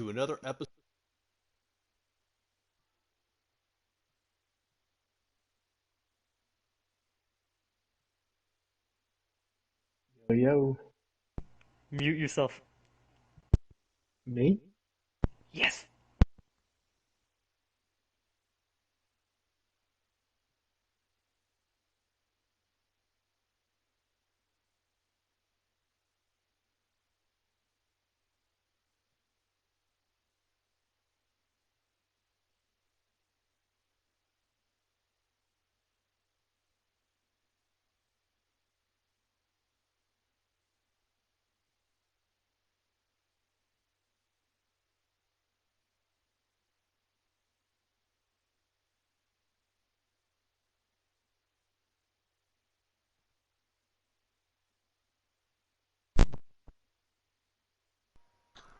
to another episode. Yo, yo, Mute yourself. me? Yes.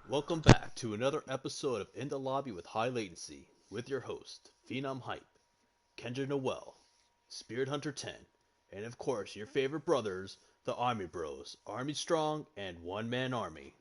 Welcome back to another episode of In the Lobby with High Latency with your host, Phenom Hype, Kendra Noel, Spirit Hunter 10, and of course your favorite brothers, the Army Bros, Army Strong and One Man Army.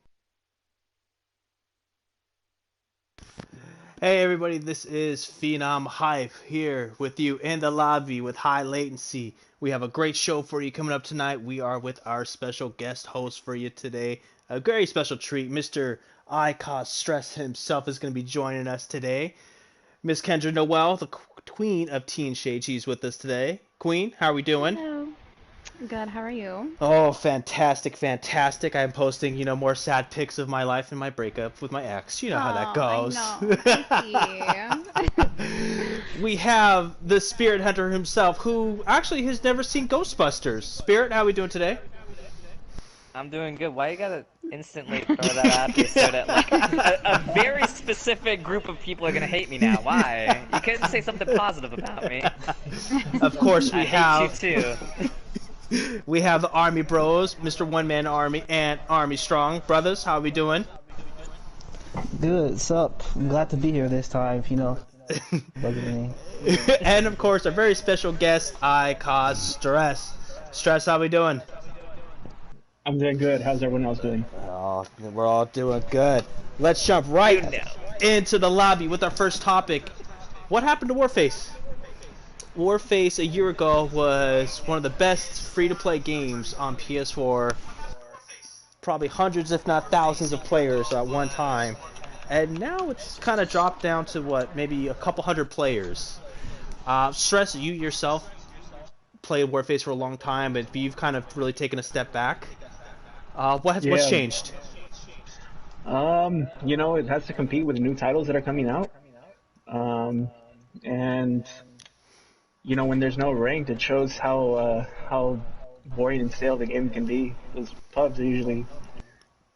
Hey everybody, this is Phenom Hype here with you in the lobby with High Latency. We have a great show for you coming up tonight. We are with our special guest host for you today. A very special treat. Mr. iCauseStress himself is going to be joining us today. Miss Kendra Noel, the queen of Tea and Shade, she's with us today. Queen, how are we doing? Hello. Good. How are you? Oh, fantastic, fantastic. I'm posting, more sad pics of my life and my breakup with my ex. You know how that goes. I know. We have the Spirit Hunter himself, who actually has never seen Ghostbusters. Spirit, how are we doing today? I'm doing good. Why you gotta instantly throw that out there so that like a very specific group of people are gonna hate me now? Why? You couldn't say something positive about me. Of course, we I have. hate you too. We have the Army Bros, Mr. One Man Army, and Army Strong. Brothers, how are we doing? Good, what's up? I'm glad to be here this time, bugging me. And of course, a very special guest, iCauseStress. Stress, how we doing? I'm doing good. How's everyone else doing? Oh, we're all doing good. Let's jump right into the lobby with our first topic. What happened to Warface? Warface a year ago was one of the best free-to-play games on PS4. Probably hundreds, if not thousands, of players at one time. And now it's kind of dropped down to, maybe a couple hundred players. Stress, you yourself played Warface for a long time, but you've kind of really taken a step back. What's changed? It has to compete with the new titles that are coming out. And when there's no ranked, it shows how boring and stale the game can be. Those pubs are usually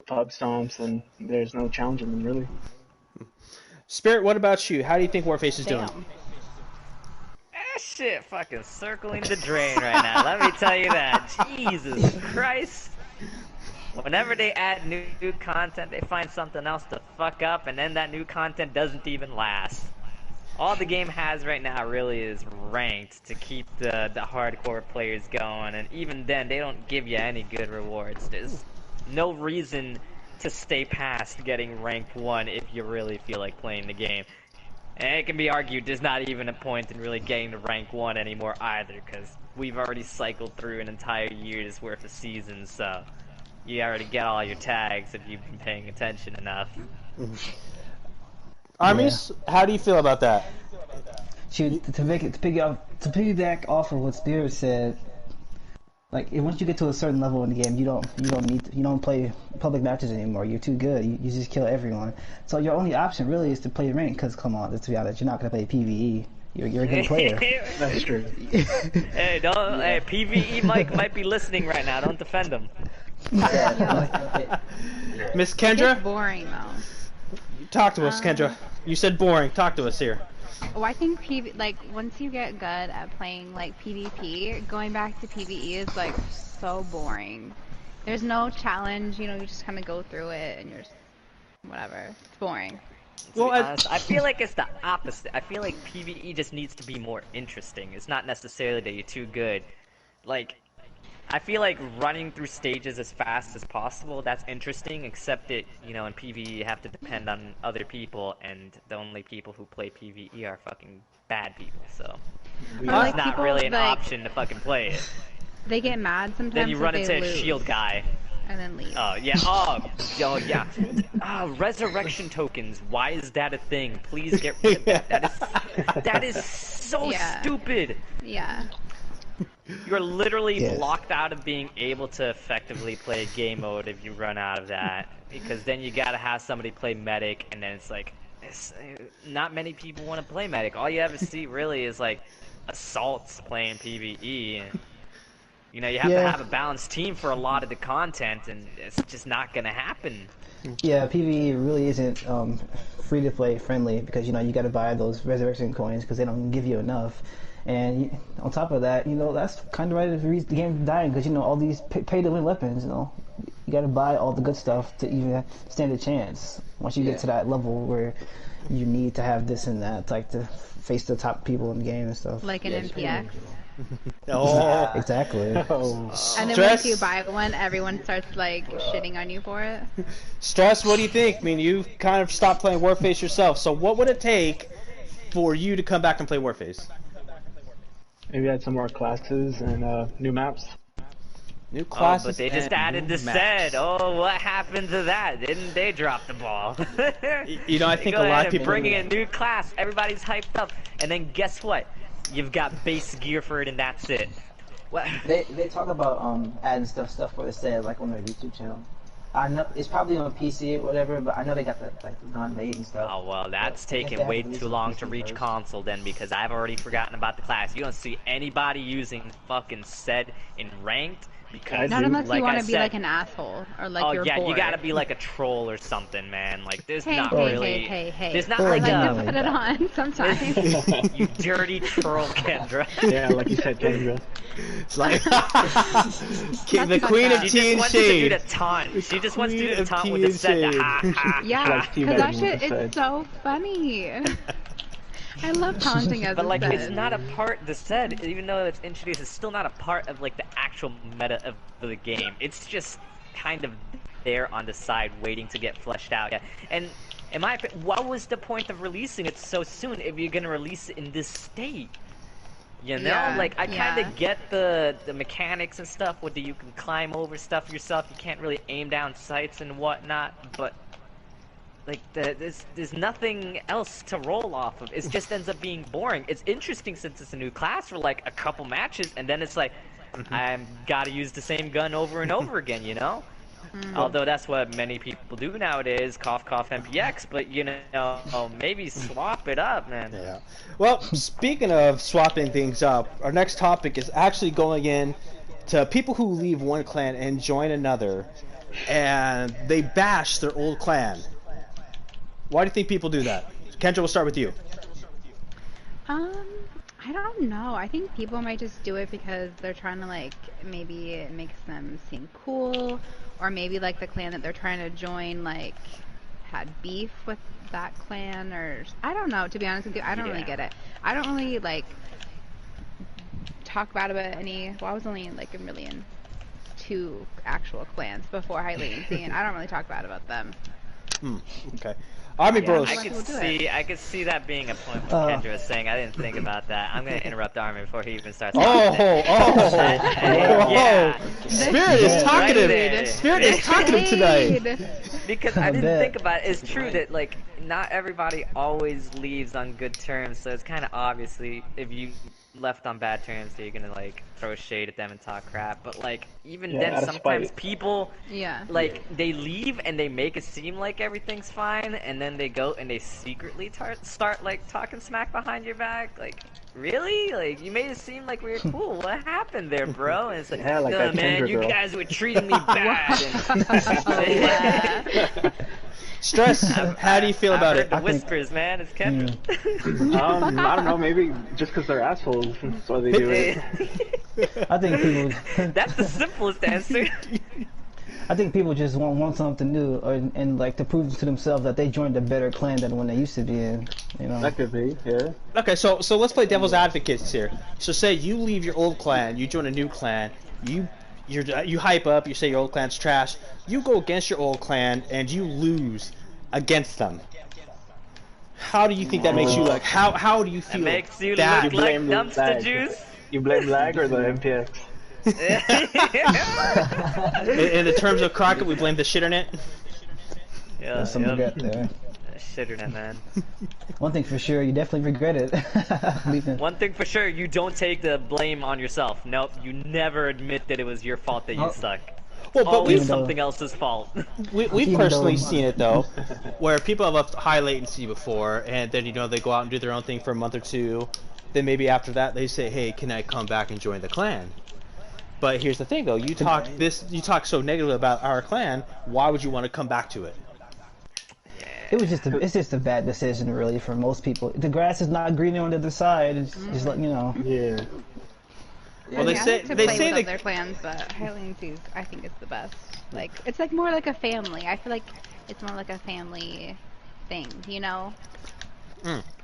pub stomps, and there's no challenge in them really. Spirit, what about you? How do you think Warface is doing? That shit fucking circling the drain right now. Let me tell you that. Jesus Christ. Whenever they add new content, they find something else to fuck up, and then that new content doesn't even last. All the game has right now really is ranked to keep the hardcore players going, and even then, they don't give you any good rewards. There's no reason to stay past getting ranked 1 if you really feel like playing the game. And it can be argued there's not even a point in really getting to rank 1 anymore either, because we've already cycled through an entire year's worth of seasons, so you already get all your tags if you've been paying attention enough. Armies, how do you feel about that? Shoot, to piggyback off of what Spirit said, like once you get to a certain level in the game, you don't play public matches anymore. You're too good. You just kill everyone. So your only option really is to play rank. Because come on, let's be honest, you're not gonna play PvE. You're a good player. That's true. Hey, PvE Mike might be listening right now. Don't defend him. Miss Kendra? It's boring though. Talk to us, Kendra. You said boring. Talk to us here. Well, I think once you get good at playing like PvP, going back to PvE is like so boring. There's no challenge, you just kind of go through it and you're just whatever. It's boring. To be honest, I feel like it's the opposite. I feel like PvE just needs to be more interesting. It's not necessarily that you're too good. Like, I feel like running through stages as fast as possible, that's interesting, except that, you know, in PvE you have to depend on other people, and the only people who play PvE are fucking bad people, so Or, like, it's not people, really an like, option to fucking play it. They get mad sometimes. Then you run if into they a lose, shield guy. and then leave. Oh, yeah, oh yeah. Resurrection tokens, why is that a thing? Please get rid of that. That is so stupid. Yeah. You're literally blocked out of being able to effectively play game mode if you run out of that. Because then you gotta have somebody play medic, and then it's like, not many people want to play medic. All you ever see really is like assaults playing PvE. And, you know, you have to have a balanced team for a lot of the content, and it's just not gonna happen. Yeah, PvE really isn't free-to-play friendly because, you know, you got to buy those resurrection coins because they don't give you enough. And on top of that, you know, that's kind of right the reason the game's dying because, you know, all these pay-to-win weapons, you know, you got to buy all the good stuff to even stand a chance. Once you get to that level where you need to have this and that, like to face the top people in the game and stuff. Like an MPX. Oh, exactly. And then once you buy one, everyone starts like shitting on you for it. Stress, what do you think? I mean, you kind of stopped playing Warface yourself, so what would it take for you to come back and play Warface? Maybe add some more classes and new maps. New classes. Oh, but they just added the set. Oh, what happened to that? Didn't they drop the ball? You know, I think a lot of people bringing a new class. Everybody's hyped up, and then guess what? You've got base gear for it, and that's it. What? They talk about adding stuff for the set, like on their YouTube channel. I know it's probably on PC or whatever, but I know they got the like non-made and stuff. Oh well, that's taking way too long to reach console then, because I've already forgotten about the class. You don't see anybody using fucking set in ranked. Because, not unless you want to be said, like an asshole or like you're bored. You gotta be like a troll or something, man. Like there's not hey, really. Hey. There's not I like like to put it on sometimes. You dirty troll, Kendra. Yeah, like you said, Kendra. It's like the queen of tea and shade. She just wants to do the taunt with the set. Yeah, because that shit is so funny. I love taunting as but like, set. it's not a part. The set, even though it's introduced, it's still not a part of like the actual meta of the game. It's just kind of there on the side, waiting to get fleshed out. And in my opinion, what was the point of releasing it so soon if you're gonna release it in this state? You know, like I kind of get the mechanics and stuff. Whether you can climb over stuff yourself, you can't really aim down sights and whatnot, but. Like, there's nothing else to roll off of. It just ends up being boring. It's interesting since it's a new class for, like, a couple matches, and then it's like, I've got to use the same gun over and over again, you know? Although that's what many people do nowadays, cough, MPX, but, you know, maybe swap it up, man. Yeah. Well, speaking of swapping things up, our next topic is actually going in to people who leave one clan and join another, and they bash their old clan. Why do you think people do that? Kendra, we'll start with you. I don't know. I think people might just do it because they're trying to, like, maybe it makes them seem cool, or maybe, like, the clan that they're trying to join, like, had beef with that clan, or I don't know, to be honest with you. I don't really get it. I don't really, like, talk bad about any, well, I was only, like, really in 2 actual clans before High Latency, and I don't really talk bad about them. Okay. Army Bros. I could see that being a point what Kendra was saying. I didn't think about that. I'm gonna interrupt Army before he even starts. Yeah. Spirit is talkative. Right, Spirit is talkative tonight. Because I didn't think about it. It's true that like not everybody always leaves on good terms, so it's kind of obviously if you left on bad terms, so you're gonna like throw shade at them and talk crap. But like even then, sometimes people like they leave and they make it seem like everything's fine, and then they go and they secretly start like talking smack behind your back. Like really? Like you made it seem like we were cool. What happened there, bro? And it's like, no, man, you guys were treating me bad. Stress, how do you feel about it? The whispers, man. It's Kendra. I don't know. Maybe just because they're assholes, that's why they do it. I think people. That's the simplest answer. I think people just want something new, and like to prove to themselves that they joined a better clan than when they used to be in. You know. That could be, yeah. Okay, so let's play devil's advocates here. So say you leave your old clan, you join a new clan, you you hype up, you say your old clan's trash, you go against your old clan and you lose against them. How do you think that makes you look? How do you That feel makes you that? You look like blame dumpster lag. juice. You blame lag or the MPX? In the terms of Crockett, we blame the shitternet. Yeah, There's some regret there. Shitternet, man. One thing for sure, you definitely regret it. Leaving. One thing for sure, you don't take the blame on yourself. Nope, you never admit that it was your fault that you Oh. suck. Well, but Always Even though- something else's fault. we've Even personally though- seen it though, where people have left high latency before, and then they go out and do their own thing for a month or two. Then maybe after that they say, "Hey, can I come back and join the clan?" But here's the thing though, you talk so negatively about our clan. Why would you want to come back to it? It's just a bad decision, really, for most people. The grass is not greener on the other side. It's just like, you know. Yeah. Well, they I say like to they play say with that other clans, but High Latency I think is the best. Like it's like more like a family. I feel like it's more like a family thing, you know?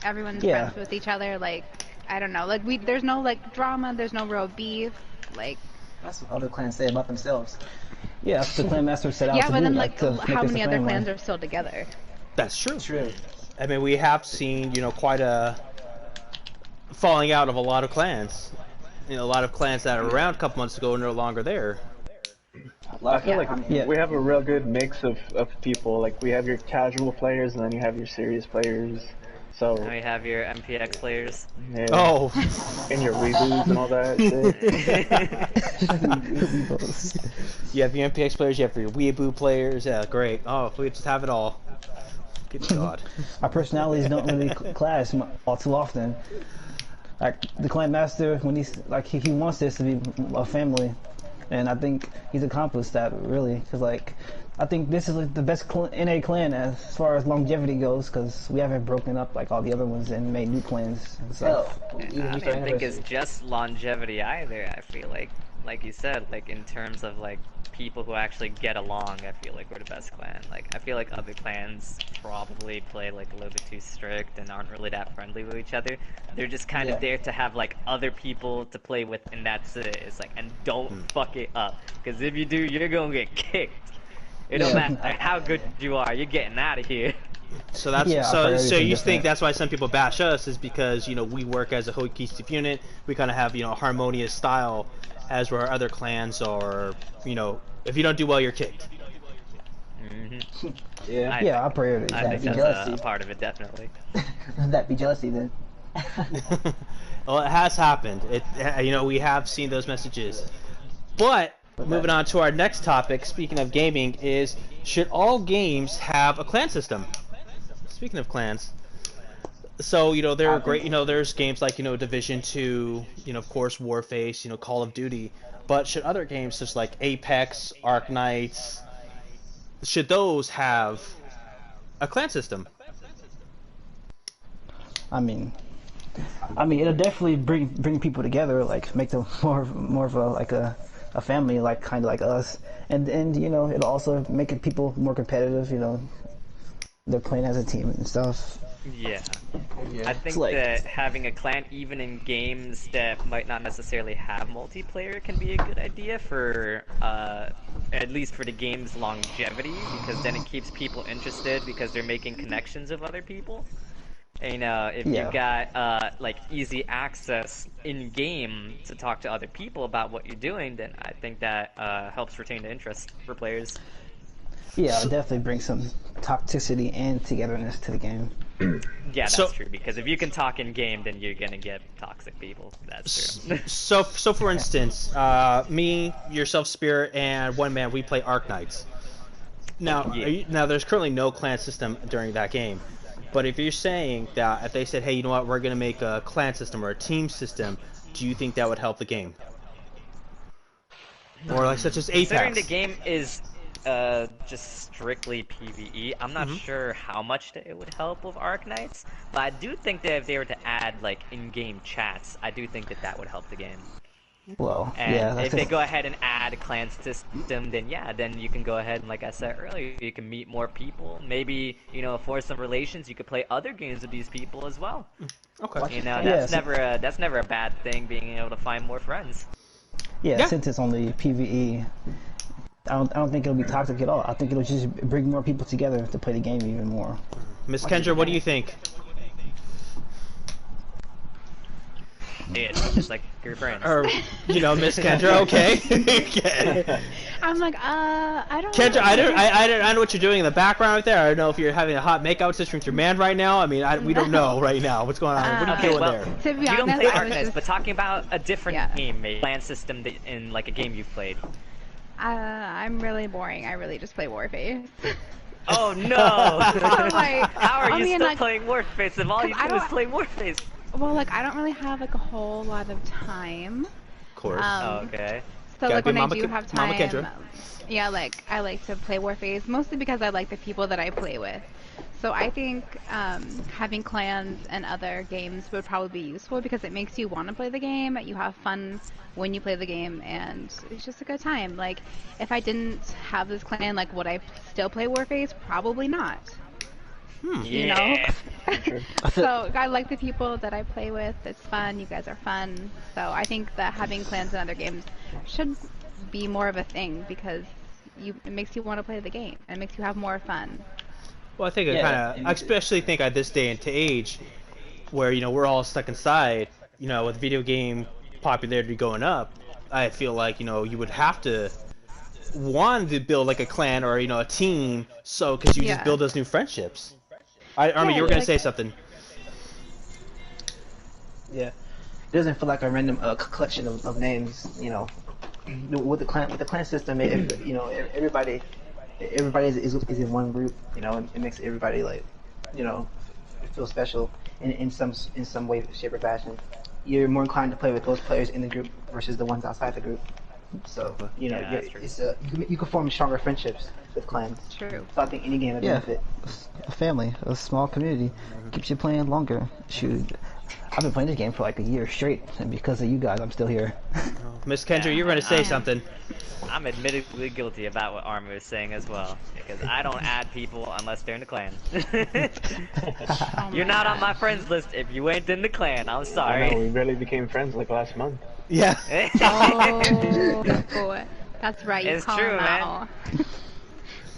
Everyone's Yeah. friends with each other. Like I don't know. Like there's no like drama. There's no real beef. Like That's what other clans say about themselves. Yeah, that's what the clan master set out yeah, to but do. then like to make how this many a other family. clans are still together? that's true. True. I mean, we have seen quite a falling out of a lot of clans. A lot of clans that are around a couple months ago are no longer there. I feel like Yeah. we have a real good mix of people. Like we have your casual players, and then you have your serious players. So Now you have your MPX players. yeah, Oh, and your weeboos and all that shit. you have your MPX players, you have your weeaboo players. Yeah, great. Oh, if we just have it all. Good God. Our personalities don't really clash all too often. Like the clan master, when he wants this to be a family, and I think he's accomplished that really. Because like, I think this is like the best NA clan as far as longevity goes, because we haven't broken up like all the other ones and made new clans and stuff. Hell, even I just don't our think it's anniversary. just longevity either. I feel like you said, like in terms of like people who actually get along, I feel like we're the best clan. Like I feel like other clans probably play like a little bit too strict and aren't really that friendly with each other. They're just kind Yeah. of there to have like other people to play with, and that's it. It's like, and don't fuck it up, because if you do, you're gonna get kicked. It don't Yeah. matter how good you are, you're getting out of here. So that's Yeah, our so priorities are you think different. that's why some people bash us is because we work as a cohesive unit. We kind of have a harmonious style, as where other clans are. If you don't do well, you're kicked. Yeah. Yeah, our priorities. I think be that's jealousy. a part of it, definitely. That'd be jealousy then. Well, it has happened. We have seen those messages. But moving on to our next topic, speaking of gaming, is should all games have a clan system? Speaking of clans, so there are great. There's games like Division 2, of course Warface, Call of Duty. But should other games just like Apex, Arc Knights, should those have a clan system? I mean, it'll definitely bring people together, like make them more of a family, like kind of like us, and it'll also make it people more competitive. They're playing as a team and stuff. Yeah. I think It's like- that having a clan, even in games that might not necessarily have multiplayer, can be a good idea for, at least for the game's longevity, because then it keeps people interested because they're making connections with other people. And, if Yeah. you've got, like, easy access in-game to talk to other people about what you're doing, then I think that, helps retain the interest for players. Yeah, it'll definitely bring some toxicity and togetherness to the game. Yeah, that's So- true, because if you can talk in-game, then you're gonna get toxic people. That's true. So for instance, me, yourself, Spirit, and one man, we play Arc Knights. Now, Yeah. now there's currently no clan system during that game. But if you're saying that if they said, hey, you know what, we're gonna make a clan system or a team system, do you think that would help the game? Or like such as Considering Apex? the game is just strictly PvE, I'm not sure how much that it would help with Arc Knights, but I do think that if they were to add like in-game chats, I do think that that would help the game. Well, And yeah, if they go ahead and add a clan system, then yeah, then you can go ahead and, like I said earlier, you can meet more people. Maybe, for some relations, you could play other games with these people as well. Okay. That's Yeah, so- never a bad thing, being able to find more friends. Yeah, Yeah. since it's only PvE, I don't think it'll be toxic at all. I think it'll just bring more people together to play the game even more. Miss Kendra, what do you think? It's just like your friends. Or, Miss Kendra, okay. Okay. I'm like, I don't Kendra, know. I don't know what you're doing in the background right there. I don't know if you're having a hot makeout session with your man right now. I mean, we don't know right now what's going on. What are you doing there? To be You don't honest, play I was Darkness, just, but talking about a different Yeah. game, a plan system in like a game you've played. I'm really boring. I really just play Warface. Oh no! Like, How are I you mean, still like, playing Warface if all you I do is don't- play Warface? Well, like, I don't really have like a whole lot of time. Of course. Okay. So Gotta like be when Mama I do Ken- have Mama time, Kendra. yeah, like I like to play Warface mostly because I like the people that I play with. So I think having clans and other games would probably be useful because it makes you want to play the game. You have fun when you play the game, and it's just a good time. Like if I didn't have this clan, like would I still play Warface? Probably not. You know. So I like the people that I play with. It's fun. You guys are fun. So I think that having clans in other games should be more of a thing because it makes you want to play the game and it makes you have more fun. Well, I think it Yeah, kind of, I especially think at this day and age, where we're all stuck inside, with video game popularity going up, I feel like you would have to want to build like a clan or a team, so because you just Yeah. build those new friendships. Armin, Yeah, you were gonna like- say something. Yeah. It doesn't feel like a random collection of names, With the clan system, everybody is in one group, and it makes everybody like, feel special in some way, shape, or fashion. You're more inclined to play with those players in the group versus the ones outside the group. So Yeah, that's true. you can form stronger friendships with clans. True. So I think any game would Yeah, benefit. a family, a small community, keeps you playing longer. Shoot, I've been playing this game for like a year straight, and because of you guys, I'm still here. Miss Kendra, you were gonna say something. I'm admittedly guilty about what Armin was saying as well, because I don't add people unless they're in the clan. Oh You're my not on gosh. my friends list if you ain't in the clan. I'm I know, sorry. we barely became friends like last month. Yeah. Oh, that's right. You It's call true, them man. out.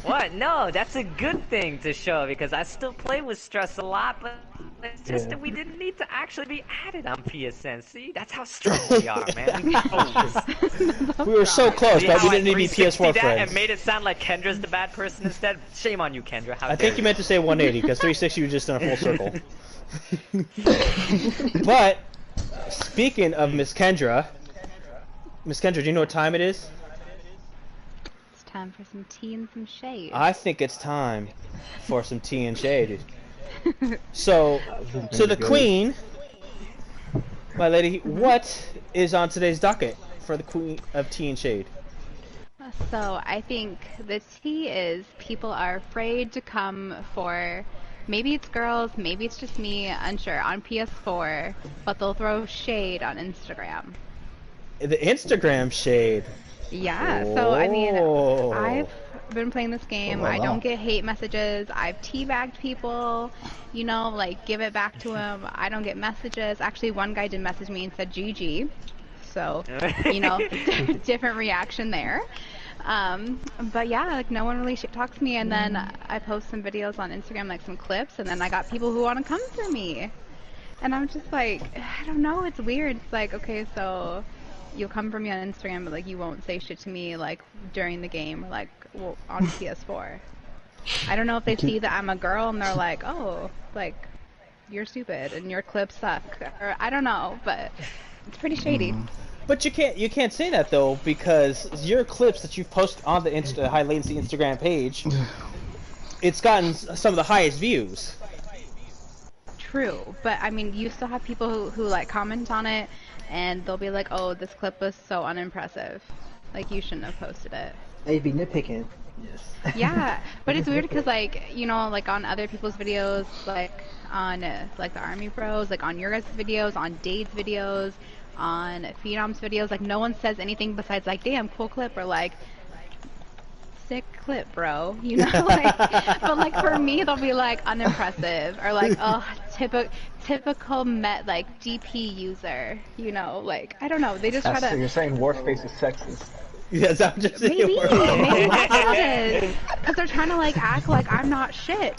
What? No, that's a good thing to show because I still play with Stress a lot, but it's just that we didn't need to actually be added on PSN. See, that's how strong we are, man. We close. We were so close, See but how we I didn't need to be 360 PS4 that friends. and made it sound like Kendra's the bad person instead. Shame on you, Kendra. How I dare think you meant to say 180 because 360 was just in a full circle. But speaking of Miss Kendra, do you know what time it is? It's time for some tea and some shade. I think it's time for some tea and shade. So, to the queen, my lady, what is on today's docket for the queen of tea and shade? So I think the tea is people are afraid to come for, maybe it's girls, maybe it's just me, unsure, on PS4, but they'll throw shade on Instagram. The Instagram shade. Yeah, so I mean, Oh. I've been playing this game. I don't get hate messages. I've teabagged people, like give it back to them. I don't get messages. Actually, one guy did message me and said GG. So, different reaction there. But yeah, like no one really talks to me. And then I post some videos on Instagram, like some clips, and then I got people who want to come for me. And I'm just like, I don't know, it's weird. It's like, okay, so you'll come for me on Instagram, but like you won't say shit to me like during the game or like on PS4. I don't know if they see that I'm a girl and they're like, oh, like you're stupid and your clips suck, or I don't know, but it's pretty shady. But you can't say that though, because your clips that you've posted on the High Latency Instagram page, it's gotten some of the highest views. True, but I mean, you still have people who like comment on it, and they'll be like, "Oh, this clip was so unimpressive. Like, you shouldn't have posted it." They'd be nitpicking. Yeah, but it's weird because like like on other people's videos, like on like the Army Bros, like on your guys' videos, on Dade's videos, on Phenom's videos, like no one says anything besides like, "Damn, cool clip," or like sick clip, bro. You know, like, but like for me, they'll be like unimpressive or like, oh, typical Met like DP user. You know, like I don't know. They just try So to you're saying Warface is sexist? Yes, I'm just saying. maybe that's what it is. Because they're trying to like act like I'm not shit.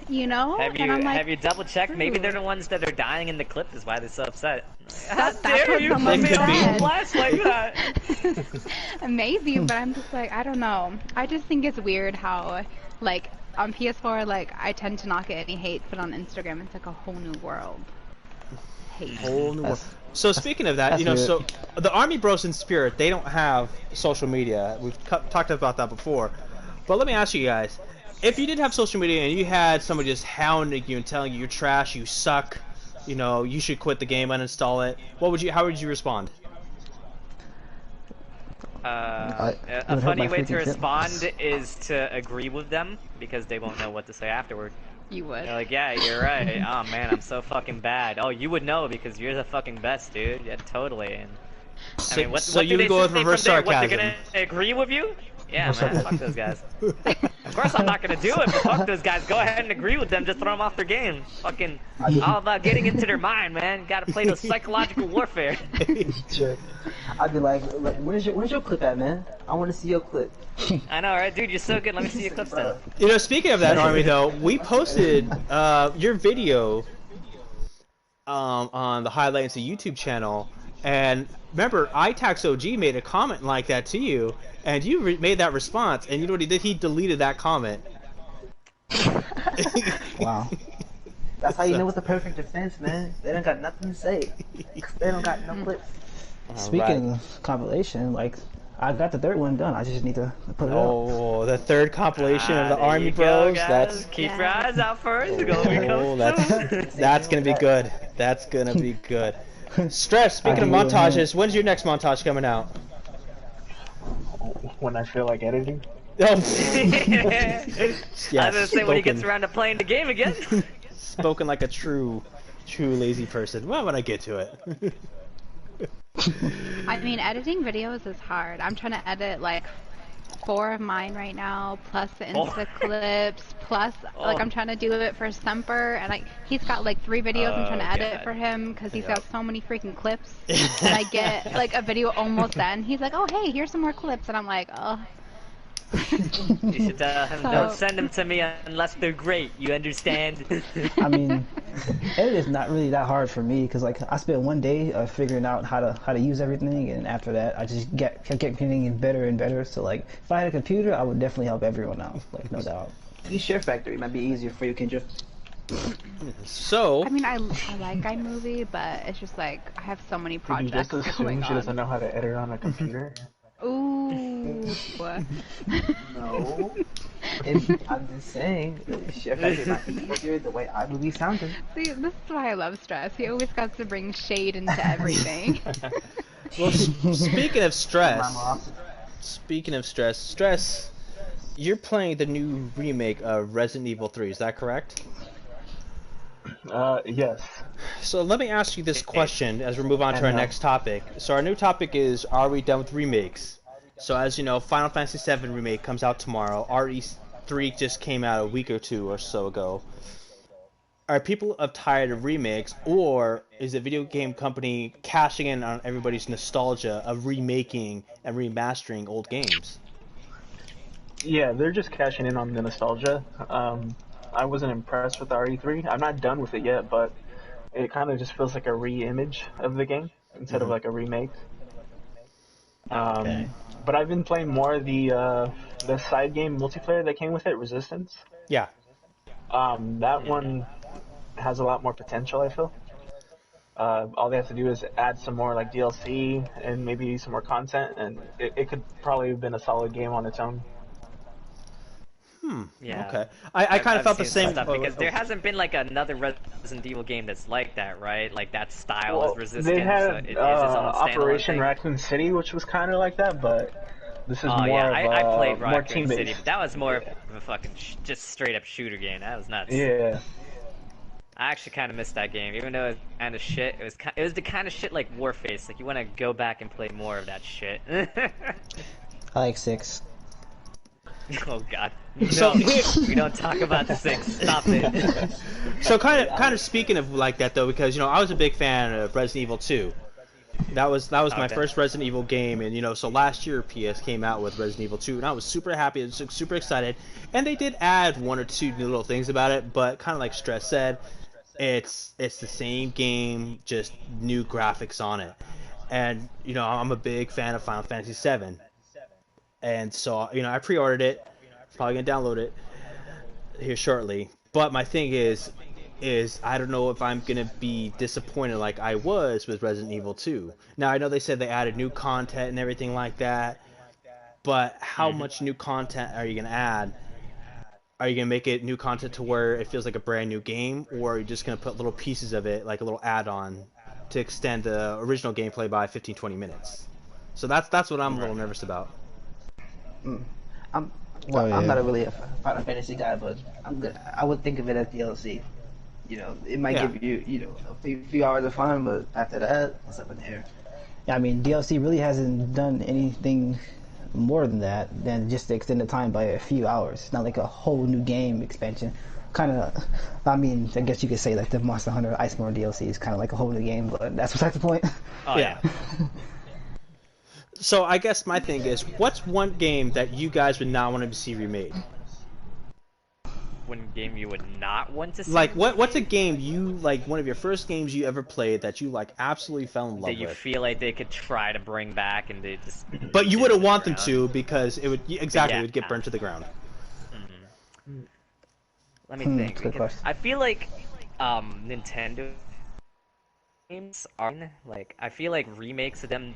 You know, and I'm like, have you double checked? Maybe dude. they're the ones that are dying in the clip. Is why they're so upset. That's what you someone put me on said. blast like that? Maybe, but I'm just like, I don't know. I just think it's weird how, like, on PS4, like, I tend to not get any hate, but on Instagram, it's like a whole new world. Hate. Whole new world. So speaking of that, you know, weird. so the Army Bros in Spirit, they don't have social media. We've talked about that before. But let me ask you guys, if you did have social media and you had somebody just hounding you and telling you you're trash, you suck, you know, you should quit the game, uninstall it, how would you respond? It A would hurt funny my way to freaking respond feelings. is to agree with them because they won't know what to say afterward. You would. They're like, yeah, you're right. Oh man, I'm so fucking bad. Oh, you would know because you're the fucking best, dude. Yeah, totally. And I mean, what So do you they would go with say reverse from there? What, sarcasm. they're gonna agree with you? Yeah, man, fuck those guys. Of course I'm not gonna do it, but fuck those guys. Go ahead and agree with them. Just throw them off their game. Fucking all about getting into their mind, man. Gotta play the psychological warfare. Sure. I'd be like, where's your clip at, man? I want to see your clip. I know, right, dude? You're so good. Let me see your clips then. You know, speaking of that, Army, though, we posted your video on the High Latency YouTube channel, and remember, iCauseOG made a comment like that to you, and you made that response, and you know what he did? He deleted that comment. Wow. That's how you know it's a perfect defense, man. They don't got nothing to say. They don't got no clips. Speaking of compilation, like, I got the third one done. I just need to put it up. Oh, the third compilation of the There Army you go, Bros. guys. That's Keep your eyes out for it. It's gonna oh, become soon. that's gonna be good. That's gonna be good. Stress. Speaking of montages, when's your next montage coming out? When I feel like editing. Oh. I was gonna say when he gets spoken. around to playing the game again. Spoken like a true lazy person. Well, when I get to it. I mean, editing videos is hard. I'm trying to edit like 4 of mine right now, plus the Insta clips, plus like I'm trying to do it for Semper, and like he's got like 3 videos I'm trying to edit for him because he's got so many freaking clips. And I get like a video almost done. He's like, "Oh hey, here's some more clips," and I'm like, "Oh." You should tell him, don't send them to me unless they're great. You understand? I mean, edit is not really that hard for me because like I spent one day figuring out how to use everything, and after that I just kept getting better and better. So like if I had a computer, I would definitely help everyone out, like no doubt. Use Share Factory. Might be easier for you, Kendra. So. I mean, I like iMovie, but it's just like I have so many Did you projects just assume going she on. doesn't know how to edit on a computer? Ooh. No. I'm just saying, Share Factory might be easier the way iMovie sounded. See, this is why I love Stress. He always got to bring shade into everything. Well, speaking of stress, you're playing the new remake of Resident Evil 3, is that correct? Yes. So let me ask you this question as we move on to our next topic. So our new topic is, are we done with remakes? So as you know, Final Fantasy VII Remake comes out tomorrow. RE3 just came out a week or 2 or so ago. Are people tired of remakes, or is the video game company cashing in on everybody's nostalgia of remaking and remastering old games? Yeah, they're just cashing in on the nostalgia. I wasn't impressed with the RE3. I'm not done with it yet, but it kind of just feels like a re-image of the game instead of like a remake. Okay. But I've been playing more the side game multiplayer that came with it, Resistance. Yeah. That one has a lot more potential, I feel. All they have to do is add some more like DLC and maybe some more content, and it could probably have been a solid game on its own. Yeah. Okay. I kind of felt the seen same. stuff because there hasn't been like another Resident Evil game that's like that, right? Like that style Well, is Resistance. they had so it is its own Operation thing. Raccoon City, which was kind of like that, but this is Oh more yeah, of I played more Raccoon team-based. City, but that was more of a fucking just straight up shooter game. That was nuts. Yeah. I actually kind of missed that game, even though it was kind of shit. It was the kind of shit like Warface. Like you want to go back and play more of that shit. I like 6. Oh God. So No, we don't talk about the six. Stop it. So kind of speaking of like that though, because I was a big fan of Resident Evil 2. That was my Okay. first Resident Evil game, and so last year PS came out with Resident Evil 2, and I was super happy and super excited. And they did add one or two new little things about it, but kind of like Stress said, it's the same game, just new graphics on it. And I'm a big fan of Final Fantasy 7, and so I pre-ordered it. Probably gonna download it here shortly. But my thing is I don't know if I'm gonna be disappointed like I was with Resident Evil 2. Now I know they said they added new content and everything like that, but how much new content are you gonna add? Are you gonna make it new content to where it feels like a brand new game, or are you just gonna put little pieces of it, like a little add-on, to extend the original gameplay by 15-20 minutes? So that's what I'm a little nervous about. I'm Oh, yeah. I'm not a really a Final Fantasy guy, but I would think of it as DLC. It might Yeah. give you a few hours of fun, but after that, it's up in the air. Yeah, I mean, DLC really hasn't done anything more than just to extend the time by a few hours. It's not like a whole new game expansion. Kind of, I mean, I guess you could say like the Monster Hunter Iceborne DLC is kind of like a whole new game, but that's besides the point. Oh yeah. So I guess my thing is, what's one game that you guys would not want to see remade? One game you would not want to see. Like what's a game you like, one of your first games you ever played that you like absolutely fell in love that you with? feel like they could try to bring back and they just. But you wouldn't didn't want them around. to because it would exactly Yeah. it would get burnt to the ground. Let me That's think. a good Because question. I feel like Nintendo games are like I feel like remakes of them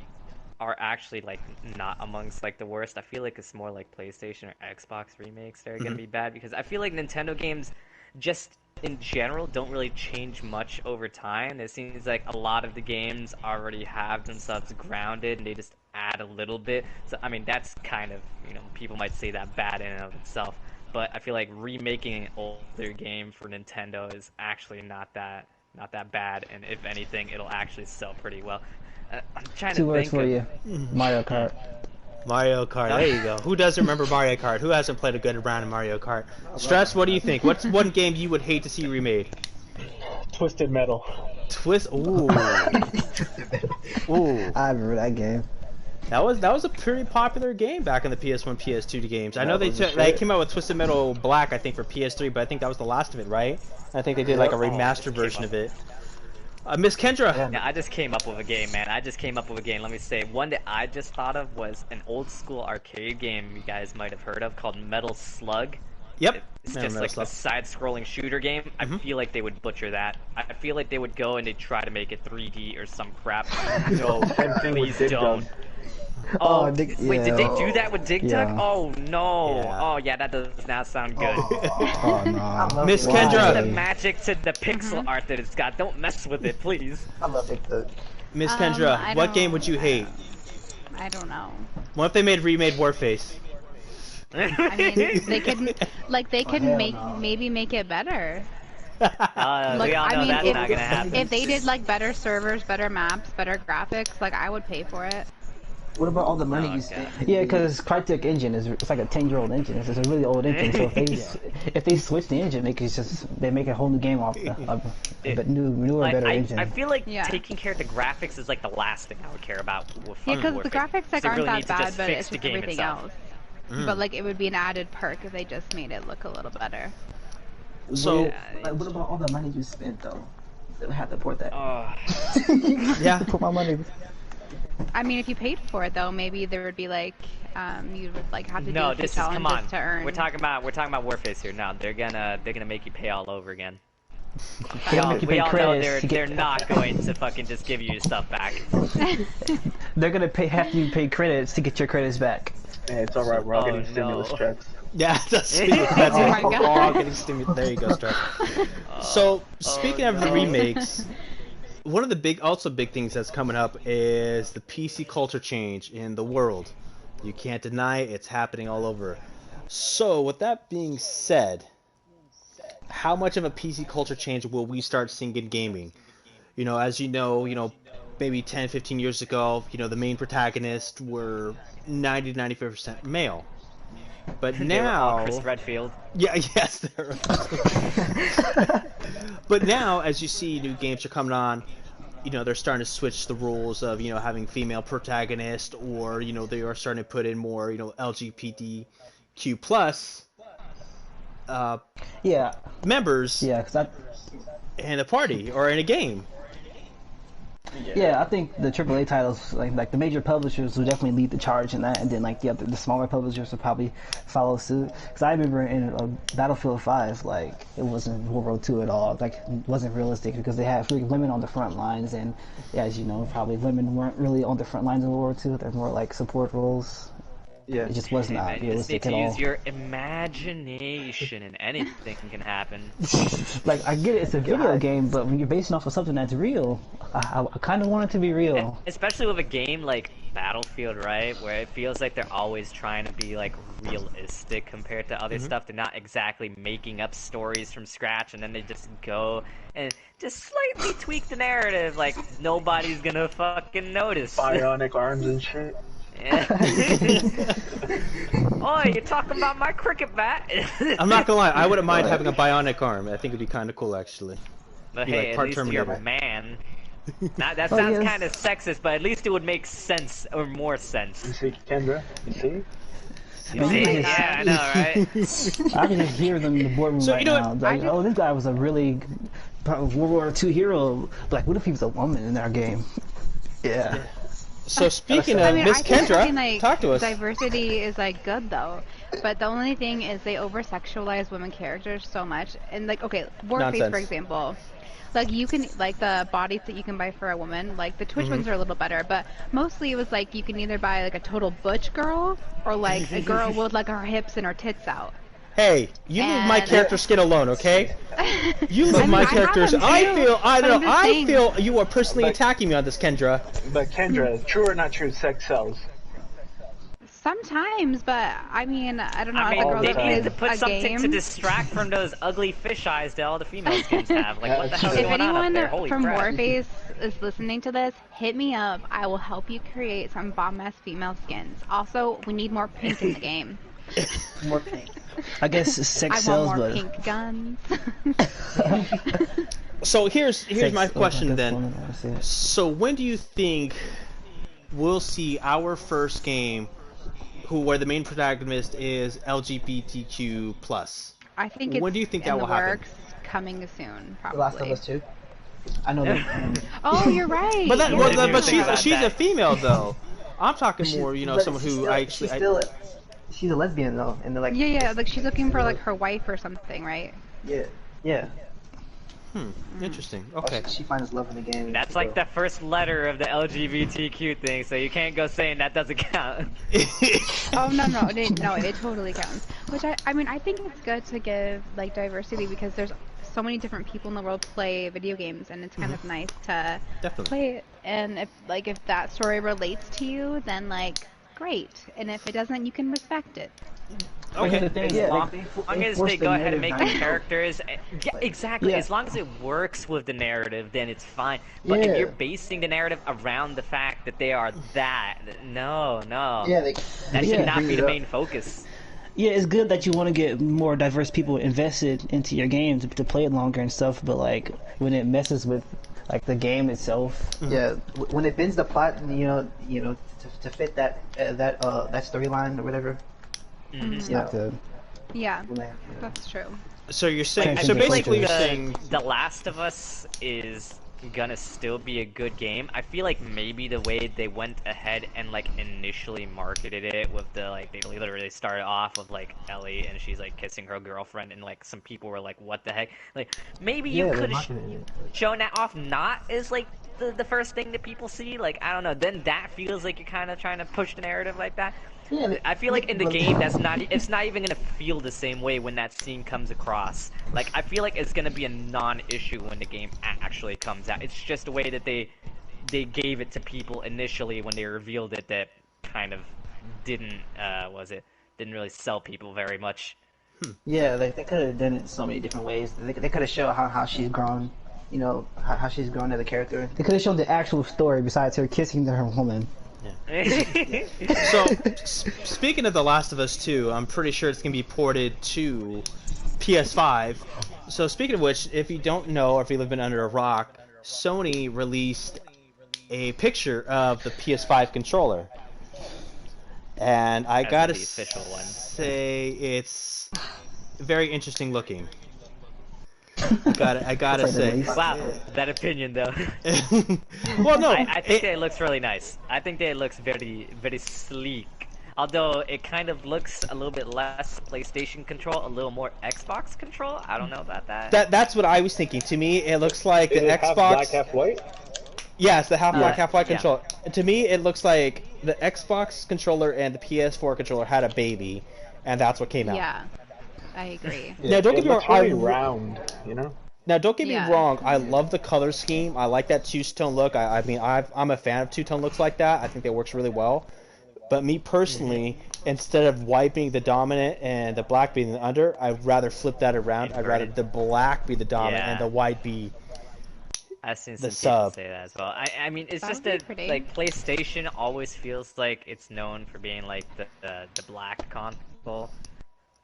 are actually like not amongst like the worst. I feel like it's more like PlayStation or Xbox remakes that are gonna be bad because I feel like Nintendo games just in general don't really change much over time. It seems like a lot of the games already have themselves grounded and they just add a little bit. So I mean that's kind of people might say that bad in and of itself. But I feel like remaking an older game for Nintendo is actually not that bad, and if anything, it'll actually sell pretty well. I'm trying Two to words think for of... you: Mario Kart. Mario Kart, there you go. Who doesn't remember Mario Kart? Who hasn't played a good round of Mario Kart? Stress, what do you think? What's one game you would hate to see remade? Twisted Metal. Twist. Ooh. Ooh. I remember that game. That was a pretty popular game back in the PS1, PS2 games. I know That was a they shit. came out with Twisted Metal Black, I think, for PS3, but I think that was the last of it, right? I think they did like a remastered version of it. Miss Kendra. Yeah, I just came up with a game, man. I just came up with a game. Let me say, one that I just thought of was an old school arcade game you guys might have heard of called Metal Slug. Yep. It's Yeah, just Metal like Slug. the side-scrolling shooter game. I feel like they would butcher that. I feel like they would go and they'd try to make it 3D or some crap. No, Same thing with please Dig don't. Dug. Oh, Dig- wait, did they yeah. do that with Dig Dug? Yeah. Oh no! Yeah. Oh yeah, that does not sound good. Oh no. Miss Why? Kendra. The magic to the pixel art that it's got. Don't mess with it, please. I love it. Miss I Kendra, what game don't- would you hate? I don't know. What if they remade Warface? I mean, they could hell make no. maybe make it better. We Look, all know I mean, that's not gonna happen. If they did like better servers, better maps, better graphics, like I would pay for it. What about all the money Oh, you okay. spent? Yeah, because Crytek engine it's like a 10-year-old engine. It's a really old engine. So if they switch the engine, they make a whole new game off a newer, Like, better engine. I feel like Yeah. taking care of the graphics is like the last thing I would care about with Yeah, fucking because the Warface. graphics like They aren't really that need to bad, just but fix it's the just game everything itself. else. But like it would be an added perk if they just made it look a little better. So What about all the money you spent though? They would have to port that. yeah. Put my money. I mean, if you paid for it though, maybe there would be like you would like have to do No, a few this is come challenges on. to earn. We're talking about Warface here. No, they're gonna make you pay all over again. They make you We pay all know credits to they're get- not going to fucking just give you your stuff back. They're gonna have you pay credits to get your credits back. Hey, it's alright, we're all Oh, getting stimulus no. checks. Yeah, that's it. Oh my We're all God. getting stimulated. There you go, Stress. So speaking of the remakes, one of the big things that's coming up is the PC culture change in the world. You can't deny it, it's happening all over. So with that being said, how much of a PC culture change will we start seeing in gaming? As you know, maybe 10, 15 years ago, the main protagonists were 90 to 95% male. But They were all now, Chris Redfield. yeah, yes, they're. But now, as you see, new games are coming on. They're starting to switch the rules of having female protagonist, or they are starting to put in more LGBTQ plus Yeah, members yeah, cause in a party or in a game. yeah, I think the AAA titles, like the major publishers, will definitely lead the charge in that, and then like the smaller publishers will probably follow suit. Because I remember in Battlefield 5, like it wasn't World War II at all. Like it wasn't realistic because they had freaking women on the front lines, and yeah, as you know, probably women weren't really on the front lines in World War II. They're more like support roles. Yeah. It just was Hey, not man, you just need realistic to at all. use your imagination, and anything can happen. Like I get it, it's a video game, but when you're basing off of something that's real, I kind of want it to be real. Especially with a game like Battlefield, right? Where it feels like they're always trying to be like realistic compared to other stuff. They're not exactly making up stories from scratch, and then they just go and just slightly tweak the narrative. Like nobody's gonna fucking notice. Bionic arms and shit. Yeah. Oh, you're talking about my cricket bat? I'm not gonna lie, I wouldn't mind having a bionic arm. I think it'd be kind of cool, actually. But Be hey, like at part least you're a Terminator. man. Now, that Oh, sounds yes. kind of sexist, but at least it would make sense, or more sense. You see, Kendra? You see? Oh See? my Yeah, I know, right? I can just hear them in the boardroom So, right you know now. what, Like, I just- oh, this guy was a really World War II hero. Like, what if he was a woman in our game? Yeah. So speaking I of mean, Miss I think Kendra, something like talk to us. diversity is like good though, but the only thing is they over-sexualize women characters so much. And like, okay, Warface for Nonsense. example, like you can like the bodies that you can buy for a woman, like the Twitch ones are a little better, but mostly it was like you can either buy like a total butch girl or like a girl with like her hips and her tits out. Hey, you leave my And- character skin alone, okay? You leave I mean, my I have characters. them I too, feel. I but don't I'm know. just I saying. feel you are personally But- attacking me on this, Kendra. But Kendra, true or not true, sex sells. Sometimes, but I mean, I don't know. I as a mean, girl they that needed plays to put a something to game, distract from those ugly fish eyes that all the female skins have. Like, what the hell's if going on up anyone there? Holy from crap. Warface is listening to this, hit me up. I will help you create some bomb-ass female skins. Also, we need more pink in the game. More pink. I guess I sex want sells, more but pink guns. So here's my question that's then. one I see it. So when do you think we'll see our first game, where the main protagonist is LGBTQ plus? I think it's When do you think in that the will happen? works, coming soon, The Last of probably. Us 2. I know that. Oh, you're right. But that, yeah. well, didn't but even think about she's a that. female though. I'm talking She's- more, but someone she's who still, she's a lesbian though, and they're like. Yeah, like she's looking for like her wife or something, right? Yeah. Yeah. Interesting. Okay. She finds love in the game. That's like the first letter of the LGBTQ thing, so you can't go saying that doesn't count. Oh no, it totally counts. Which I mean, I think it's good to give like diversity because there's so many different people in the world play video games, and it's kind of nice to Definitely. play it. And if that story relates to you, then like great. And if it doesn't, you can respect it. Okay. The thing, As yeah, long, they long as force they the go ahead and make narrative the down. characters, yeah, exactly. Yeah. As long as it works with the narrative, then it's fine. But Yeah. if you're basing the narrative around the fact that they are that, no, Yeah, they. that should not bring be it the up. main focus. Yeah, it's good that you want to get more diverse people invested into your game to play it longer and stuff, but like when it messes with like the game itself, Yeah, when it bends the plot, to fit that storyline or whatever. it's Yeah. not good. Yeah, When they, that's true. So you're saying. I So think basically, you're the- saying. The Last of Us is gonna still be a good game. I feel like maybe the way they went ahead and like initially marketed it with the like they literally started off with like Ellie and she's like kissing her girlfriend and like some people were like what the heck, like maybe you yeah, could they're have marketing it. shown that off not as like the first thing that people see, like I don't know, then that feels like you're kind of trying to push the narrative like that. Yeah, I feel like in the game that's not it's not even gonna feel the same way when that scene comes across. Like I feel like it's gonna be a non-issue when the game actually comes out. It's just the way that they gave it to people initially when they revealed it that kind of didn't didn't really sell people very much. Yeah, they could have done it so many different ways. They could have showed how she's grown, how she's grown as a character. They could have shown the actual story besides her kissing her woman. So, speaking of The Last of Us 2, I'm pretty sure it's going to be ported to PS5. So, speaking of which, if you don't know, or if you've been under a rock, Sony released a picture of the PS5 controller. And I gotta the official one. say, it's very interesting looking. I gotta say. Wow, that opinion though. Well, no, I think that it looks really nice. I think that it looks very, very sleek. Although it kind of looks a little bit less PlayStation control, a little more Xbox control. I don't know about that. That's what I was thinking. To me, it looks like the Xbox. Half black, half white. Yeah, it's the half black, half white yeah. controller. To me, it looks like the Xbox controller and the PS4 controller had a baby, and that's what came out. Yeah, I agree. Now, don't get me wrong. Really round, you know. Now, don't get me Yeah. wrong. I love the color scheme. I like that two-tone look. I mean, I'm a fan of two-tone looks like that. I think that works really well. But me personally, instead of white being the dominant and the black being the under, I'd rather flip that around. I'd rather the black be the dominant and the white be I've seen the some people sub. say that as well. I mean, it's That just would be that pretty. like PlayStation always feels like it's known for being like the black console,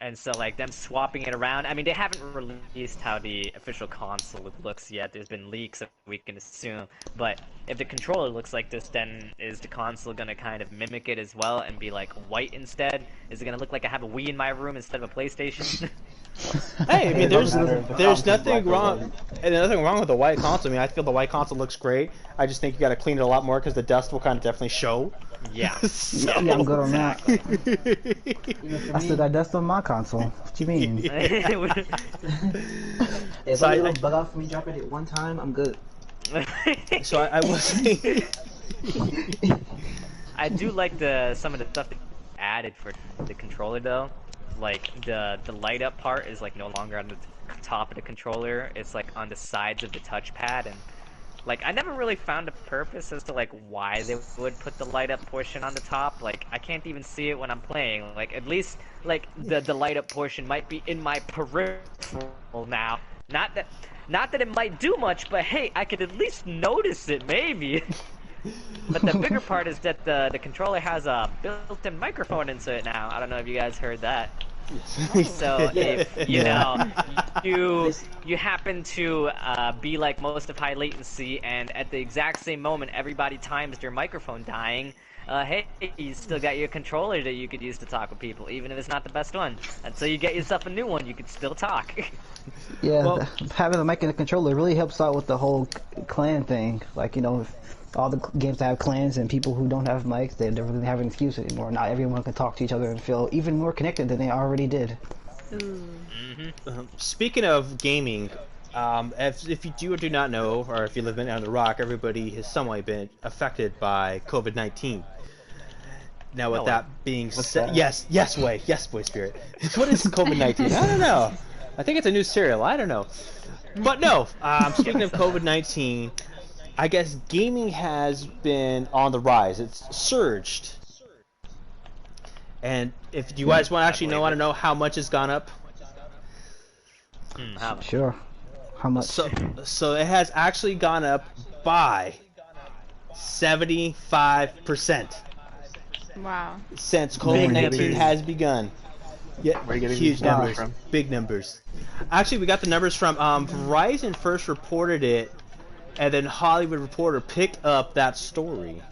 and so like them swapping it around. I mean, they haven't released how the official console looks yet. There's been leaks that we can assume, but if the controller looks like this, then is the console gonna kind of mimic it as well and be like white instead? Is it gonna look like I have a Wii in my room instead of a PlayStation? Hey, I mean, there's Black nothing or wrong, white. and nothing wrong with the white console. I mean, I feel the white console looks great. I just think you got to clean it a lot more because the dust will kind of definitely show. Yeah. So- Yeah, I'm good on that. I still got dust on my console. What you mean? If So a I- little bug off me dropping it one time, I'm good. So I will say, I do like some of the stuff they added for the controller though. Like the light up part is like no longer on the top of the controller. It's like on the sides of the touchpad, and like I never really found a purpose as to like why they would put the light up portion on the top. Like I can't even see it when I'm playing. Like at least like the light up portion might be in my peripheral now. Not that it might do much, but hey, I could at least notice it maybe. But the bigger part is that the controller has a built-in microphone into it now. I don't know if you guys heard that. So if you know you happen to be like most of high latency, and at the exact same moment everybody times their microphone dying, hey, you still got your controller that you could use to talk with people, even if it's not the best one. Until you get yourself a new one, you could still talk. Yeah, Well- having the mic and the controller really helps out with the whole clan thing. Like, you know, if all the games that have clans and people who don't have mics, they don't really have an excuse anymore. Not everyone can talk to each other and feel even more connected than they already did. Ooh. speaking of gaming, if you do or do not know, or if you live under the rock, everybody has somewhat been affected by COVID-19. Now, with No way. that being said, that? yes, Boy Spirit. What is COVID-19? I don't know. I think it's a new cereal. I don't know. But no, speaking of COVID-19, I guess gaming has been on the rise. It's surged. And if you guys want to believe it. know how much it's gone up, How much? Sure. How much? so it has actually gone up by 75% Wow. since COVID-19 numbers. has begun. Yeah, Where are you getting huge these numbers numbers, from? big numbers. Actually, we got the numbers from Verizon first reported it, and then Hollywood Reporter picked up that story.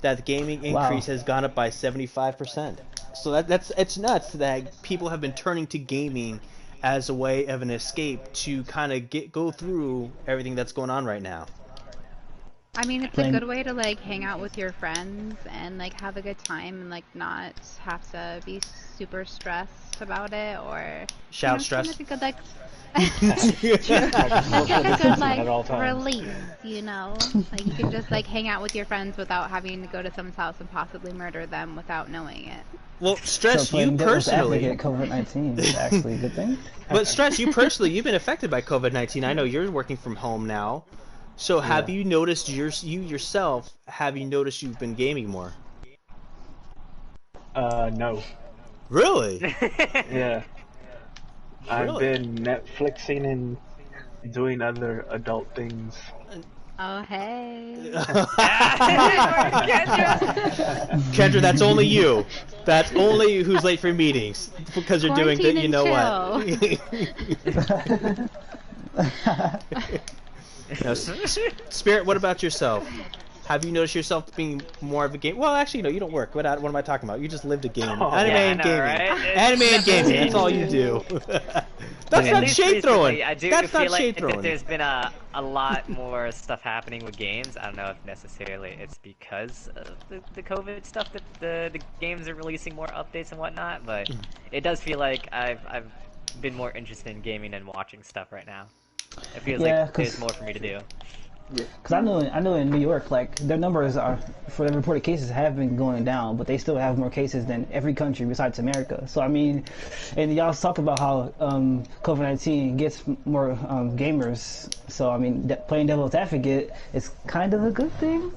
That the gaming increase has gone up by 75%. So it's nuts that people have been turning to gaming as a way of an escape to kind of go through everything that's going on right now. I mean, it's a Playing- good way to like hang out with your friends and like have a good time and like not have to be super stressed about it or Shout it's stress. kind of a good like Social it's like a good distancing like at all times. release, you know? Like you can just like hang out with your friends without having to go to someone's house and possibly murder them without knowing it. Well, Stress, playing you devil's personally, advocate, COVID-19 is actually a good thing. but Stress, you personally, you've been affected by COVID-19. I know you're working from home now. So have you noticed you yourself, have you noticed you've been gaming more? No. Really? Yeah. I've Really? been Netflixing and doing other adult things. Oh, hey. Kendra, that's only you. That's only you who's late for meetings because you're doing the, Quarantine you know and what. No, Spirit, what about yourself? Have you noticed yourself being more of a game? Well, actually, no, you don't work. What am I talking about? You just live to game. Oh, Anime yeah, I and know, gaming. right? Anime and gaming. That's all you do. That's At not least shade throwing. recently, I do That's feel not like shade that throwing. there's been a lot more stuff happening with games. I don't know if necessarily it's because of the COVID stuff that the games are releasing more updates and whatnot, but it does feel like I've been more interested in gaming and watching stuff right now. It feels Yeah, like there's more for me to do. Because I know in New York, like their numbers are for the reported cases have been going down, but they still have more cases than every country besides America. So I mean, and y'all talk about how COVID-19 gets more gamers. So I mean, playing devil's advocate is kind of a good thing.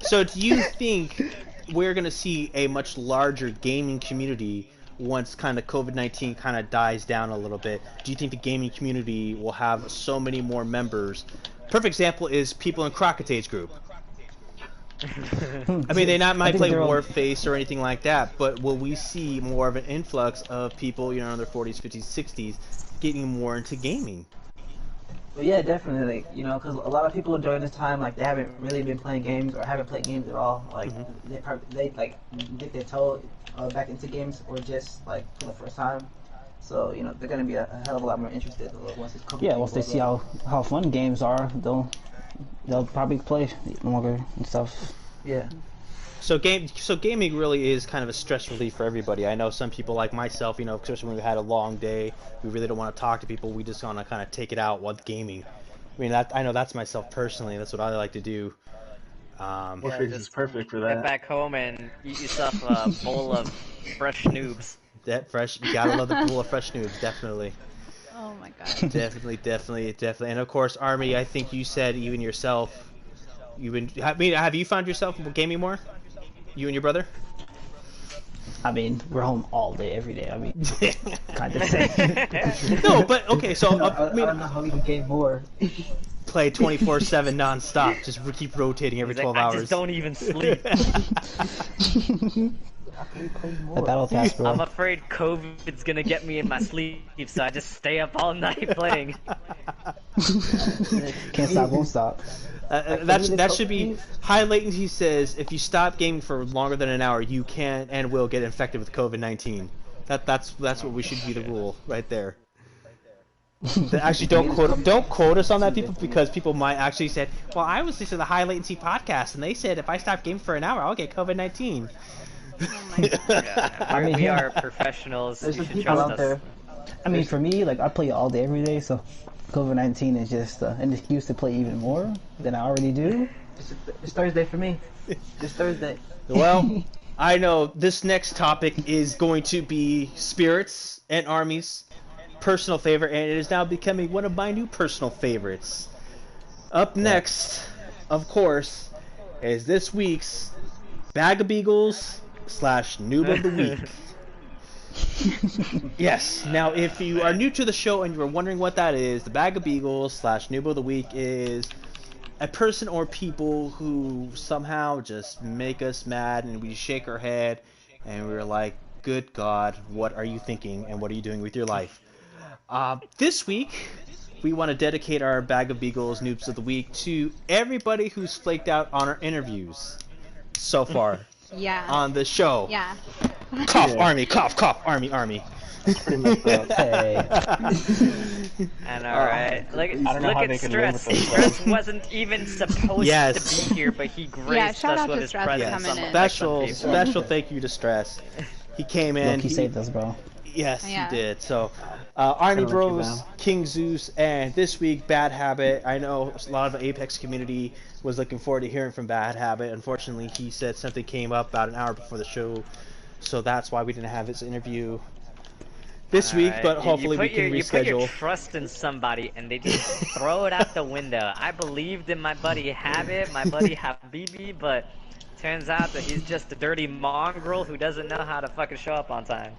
So do you think we're going to see a much larger gaming community once kind of COVID-19 kind of dies down a little bit? Do you think the gaming community will have so many more members? Perfect example is people in Crockett's age group. I mean, they might play Warface or anything like that, but will we see more of an influx of people, you know, in their 40s, 50s, 60s getting more into gaming? Well, yeah, definitely. You know, because a lot of people during this time, like, they haven't really been playing games or haven't played games at all. Like, they like dip their toe back into games or just like for the first time. So you know, they're gonna be a hell of a lot more interested once it's coming. Yeah, once they see how fun games are, they'll probably play longer and stuff. Yeah. So gaming really is kind of a stress relief for everybody. I know some people like myself, you know, especially when we had a long day, we really don't want to talk to people. We just want to kind of take it out with gaming. I mean, I know that's myself personally. That's what I like to do. Warface is perfect for Get that. back home and eat yourself a bowl of fresh noobs. That fresh, you gotta love the pool of fresh noobs, definitely. Oh my god. Definitely. And of course, Army, I think you said even yourself, have you found yourself gaming more? You and your brother? I mean, we're home all day, every day. I mean, kind of same. No, but okay, so I don't know how we can game more. play 24/7 non-stop, just keep rotating every He's 12 like, hours. I just don't even sleep. The battle pass, bro. I'm afraid COVID's gonna get me in my sleep, so I just stay up all night playing. Can't stop, won't stop. That should be high latency. Says if you stop gaming for longer than an hour, you can and will get infected with COVID-19. That's what we should be the rule right there. Actually, don't quote us on that, people, because people might actually say, well, I was listening to the high latency podcast and they said if I stop gaming for an hour, I'll get COVID-19. Oh my god. Yeah, we are professionals. There's You some should people trust out there. us. I mean, for me, like I play all day, every day, so COVID-19 is just an excuse to play even more than I already do. It's Thursday for me. It's Thursday. Well, I know this next topic is going to be Spirits and Army's personal favorite, and it is now becoming one of my new personal favorites. Up next, of course, is this week's Bag of Beagles / Noob of the Week. Yes, now if you are new to the show and you are wondering what that is, the Bag of Beagles / Noob of the Week is a person or people who somehow just make us mad and we shake our head and we're like, good God, what are you thinking and what are you doing with your life? This week, we want to dedicate our Bag of Beagles Noobs of the Week to everybody who's flaked out on our interviews so far Yeah. on the show. Yeah. Cough, Yeah. Army, cough, Army. Pretty messed up. Hey. And alright, look don't know look how at they can live Stress. with Stress wasn't even supposed Yes. to be here, but he graced shout us out with to his Stress presence. coming in. unlike some people. Special thank you to Stress. He came in. He saved us, bro. Yes, Yeah. he did. So, Army Kinda let you Bros, down. King Zeus, and this week, Bad Habit. I know a lot of the Apex community was looking forward to hearing from Bad Habit. Unfortunately, he said something came up about an hour before the show, so that's why we didn't have his interview this week, Alright, but hopefully we can you put your reschedule. trust in somebody and they just throw it out the window. I believed in my buddy Habit, my buddy Habibi, but turns out that he's just a dirty mongrel who doesn't know how to fucking show up on time.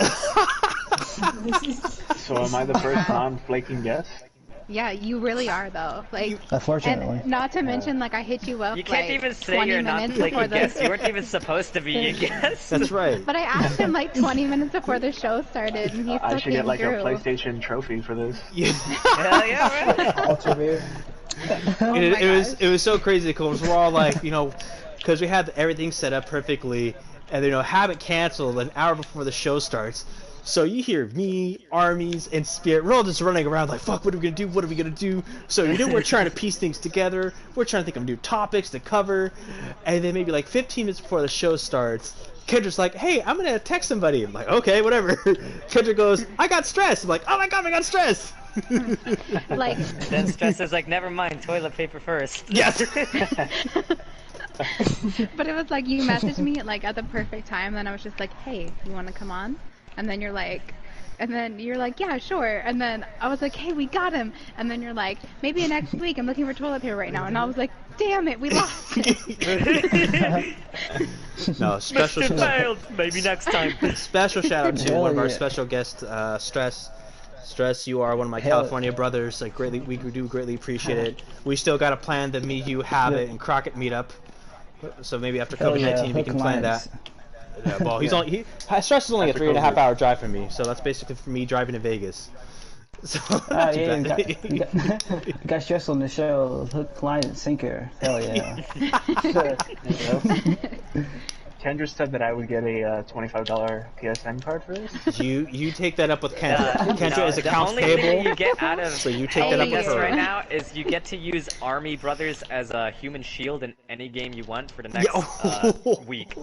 So am I the first non-flaking guest? Yeah, you really are though. Like, Unfortunately. and not to mention, like, I hit you up. You can't like, even say 20 you're not minutes like before a guest. You weren't even supposed to be a guest. That's right. But I asked him like 20 minutes before the show started, and he still I should get came like through. a PlayStation trophy for this. Yeah. Hell yeah, right? Ultra rare. Oh my It was so crazy because we're all like, you know, because we had everything set up perfectly, and you know, have it canceled an hour before the show starts. So you hear me, Armies, and Spirit. We're all just running around like, fuck, what are we gonna do? What are we gonna do? So you know, we're trying to piece things together. We're trying to think of new topics to cover, and then maybe like 15 minutes before the show starts, Kendra's like, hey, I'm gonna text somebody. I'm like, okay, whatever. Kendra goes, I got stress. I'm like, oh my god, I got stress. Like, Then Stress is like, never mind, toilet paper first. Yes. but it was like you messaged me like at the perfect time, and I was just like, hey, you want to come on? And then you're like, yeah, sure. And then I was like, hey, we got him. And then you're like, maybe next week. I'm looking for toilet paper right now. And I was like, damn it, we lost it. No, special Mission failed. Maybe next time. special shout out to Hell one of our yeah. special guests, Stress. Stress, you are one of my Hell- California brothers. Like, we do greatly appreciate it. We still got a plan to meet you, Habit, and Crockett meet up. So maybe after Hell yeah, COVID-19 we hook can plan lines. that. Yeah, well, Stress is only a 3.5 hour drive from me, so that's basically for me driving to Vegas. So not too Yeah, bad. you got stress on the show. Hook, line, and sinker. Hell yeah. Kendra said that I would get a $25 PSN card for this. You take that up with Kendra. Kendra No, is the accounts only thing payable. you get out of So you take that up with this her. right now is you get to use Army Brothers as a human shield in any game you want for the next week.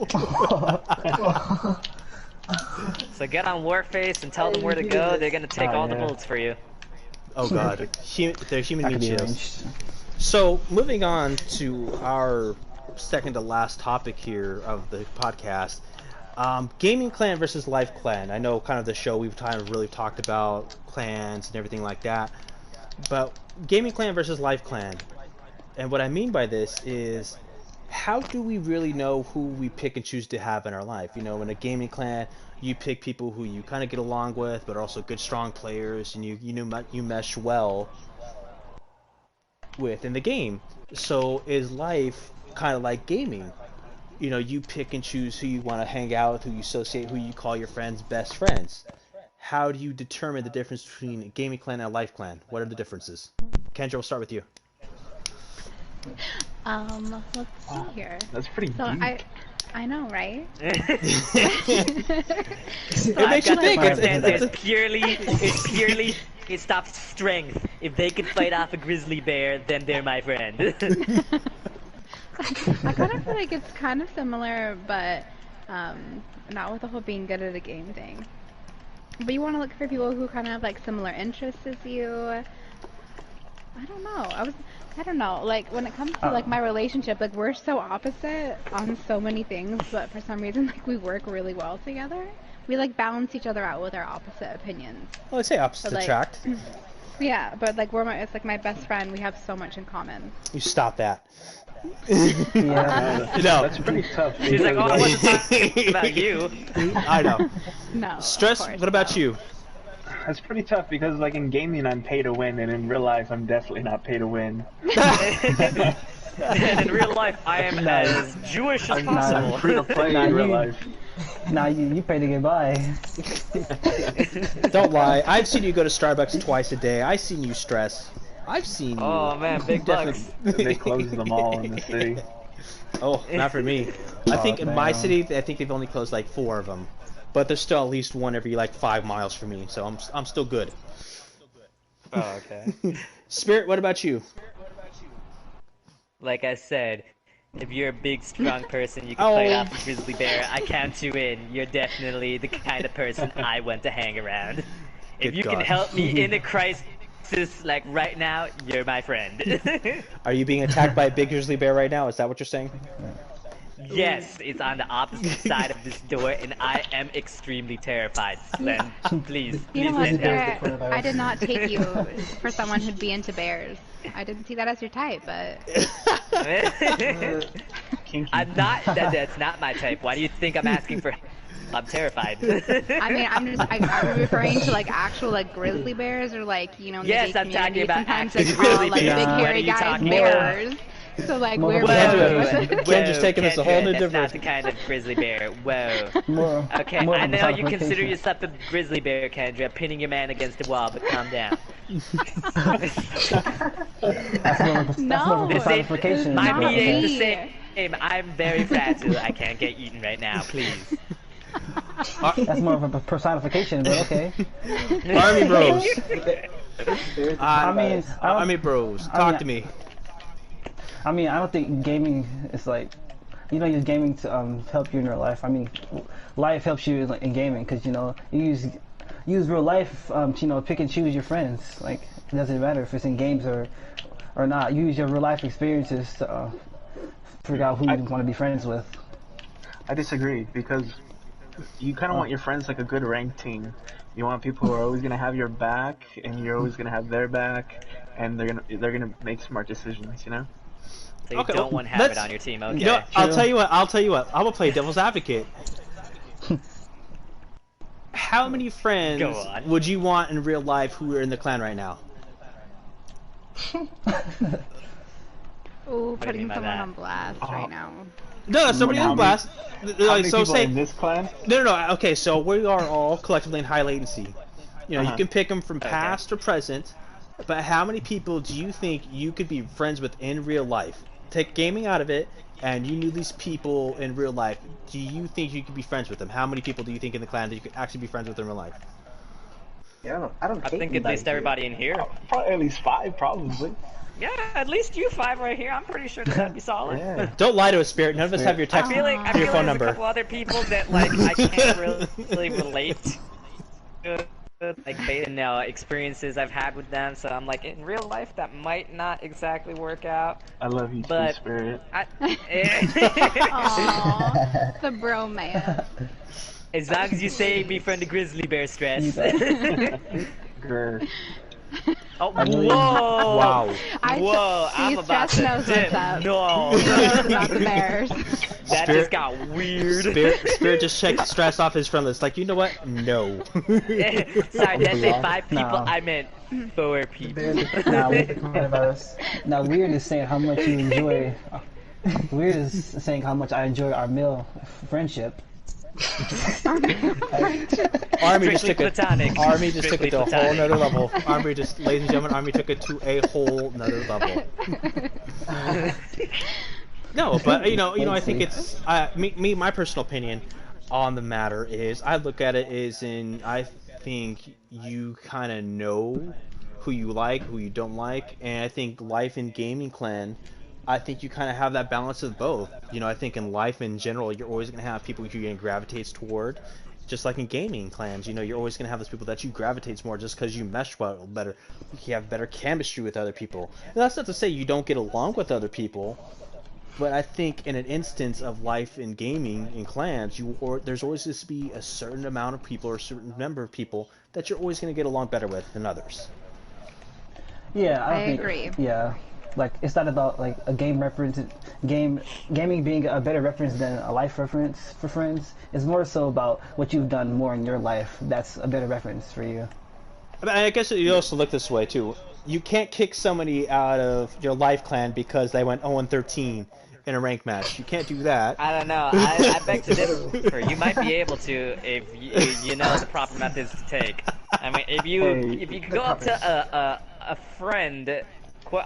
So get on Warface and tell them where to go. They're gonna take all the bullets for you. Oh god, they're human That meat could be shields. arranged. So moving on to our second to last topic here of the podcast, gaming clan versus life clan. I know kind of the show we've kind of really talked about clans and everything like that, but gaming clan versus life clan. And what I mean by this is, how do we really know who we pick and choose to have in our life? You know, in a gaming clan, you pick people who you kind of get along with, but are also good, strong players, and you mesh well with in the game. So is life kind of like gaming? You know, you pick and choose who you want to hang out with, who you associate, who you call your friends best friends. How do you determine the difference between a gaming clan and a life clan? What are the differences? Kendra, we'll start with you. Let's see here. That's pretty So deep. I know, right? It makes you think. It's purely it stops strength. If they could fight off a grizzly bear, then they're my friend. I kind of feel like it's kind of similar, but not with the whole being good at a game thing. But you want to look for people who kind of have like similar interests as you. I don't know. I don't know. Like when it comes to like my relationship, like we're so opposite on so many things, but for some reason like we work really well together. We like balance each other out with our opposite opinions. Well, I'd say opposites But, like, attract. Yeah, but like it's like my best friend. We have so much in common. You stop that. Yeah. No. That's pretty tough. She's like, oh, I wasn't talking about you. I know. No. Stress, of course what about not. you? That's pretty tough because, like, in gaming, I'm pay to win, and in real life, I'm definitely not pay to win. And in real life, I am as Jewish as I'm possible. free to play in real life. Nah, you pay to get by. Don't lie. I've seen you go to Starbucks twice a day. I've seen you stress. I've seen you. Oh man, big bucks. They closed them all in the city. Oh, not for me. I think in my man. city, I think they've only closed like 4 of them. But there's still at least one every like 5 miles from me, so I'm still good. Oh, okay. Spirit, what about you? Like I said, if you're a big, strong person, you can fight off a grizzly bear. I count you in. You're definitely the kind of person I want to hang around. If Good you can God. help me in a crisis, like right now, you're my friend. Are you being attacked by a big grizzly bear right now? Is that what you're saying? Yes, it's on the opposite side of this door, and I am extremely terrified. Len, please, You know please what, let Spirit? I did not take you for someone who'd be into bears. I didn't see that as your type, but I'm not. That's not my type. Why do you think I'm asking for I'm terrified. I mean, are we referring to like actual like grizzly bears or like in Yes, the I'm gay talking community about sometimes actual they call grizzly like bears. big What hairy are you guys talking bears. So like More we're of a bears. Ken just taking us a whole new Kendra, that's different. not the kind of grizzly bear. Whoa. More, Okay, more of I a know you consider personification. yourself a grizzly bear, Kendra, pinning your man against the wall, but calm down. That's more of a No. personification. My Not meat ain't the me. same. I'm very fragile. I can't get eaten right now, please. That's more of a personification, but okay. Army bros. I mean, Army bros. Talk to me. I mean, I don't think gaming is like, you don't use gaming to help you in your life. I mean, life helps you in gaming because you use real life to pick and choose your friends. Like it doesn't matter if it's in games or not. You use your real life experiences to figure out who you want to be friends with. I disagree because you kind of want your friends like a good ranked team. You want people who are always gonna have your back, and you're always gonna have their back, and they're gonna make smart decisions. You know. So you Okay, don't want habit let's- on your team, okay? You know, I'll tell you what. I'm gonna play devil's advocate. How many friends Go on. would you want in real life who are in the clan right now? Ooh, do you putting mean by someone that? on blast right now. No, somebody How in many- blast. How many So people say in this clan? no. Okay, so we are all collectively in high latency. You know, you Uh-huh. can pick them from Okay. past or present. But how many people do you think you could be friends with in real life? Take gaming out of it, and you knew these people in real life. Do you think you could be friends with them? How many people do you think in the clan that you could actually be friends with in real life? Yeah, I don't I hate think at anybody least here. everybody in here. Probably at least 5, probably. Yeah, at least you 5 right here. I'm pretty sure that'd be solid. Yeah. Don't lie to us, Spirit. None of us have your I text feel like or your phone there's a number. couple other people that like I can't really relate to, like based on experiences I've had with them. So I'm like, in real life, that might not exactly work out. I love you too, But- Spirit. Aww, the bro man. As long as you say befriend the grizzly bear, stress. Grr. Oh, really- whoa! Wow. Whoa! I'm See, about Stress to knows dip. what's up. No, About the bears. that Spirit- just got weird. Spirit just checked stress off his friend list. Like, you know what? No. Sorry, did I say 5 people? No. I meant 4 people. Nah, now weird is saying how much you enjoy. Weird is saying how much I enjoy our male friendship. Army just Strictly took it. platonic. Army just took Strictly it to a whole platonic. nother level. Army just, ladies and gentlemen, Army took it to a whole nother level. No, but I think it's my personal opinion on the matter is I look at it as in I think you kind of know who you like, who you don't like, and I think life in gaming clan, I think you kind of have that balance of both. I think in life in general, you're always going to have people who you're going to gravitate toward. Just like in gaming clans, you're always going to have those people that you gravitate more just because you mesh well better. You have better chemistry with other people. And that's not to say you don't get along with other people, but I think in an instance of life in gaming in clans, there's always going to be a certain amount of people or a certain number of people that you're always going to get along better with than others. Yeah, I think, agree. Yeah, like it's not about like a game reference, gaming being a better reference than a life reference for friends. It's more so about what you've done more in your life. That's a better reference for you. I guess you also look this way too. You can't kick somebody out of your life clan because they went 0-13 in a rank match. You can't do that. I don't know. I beg to differ. You might be able to if you know the proper methods to take. I mean, if you could go up to a friend,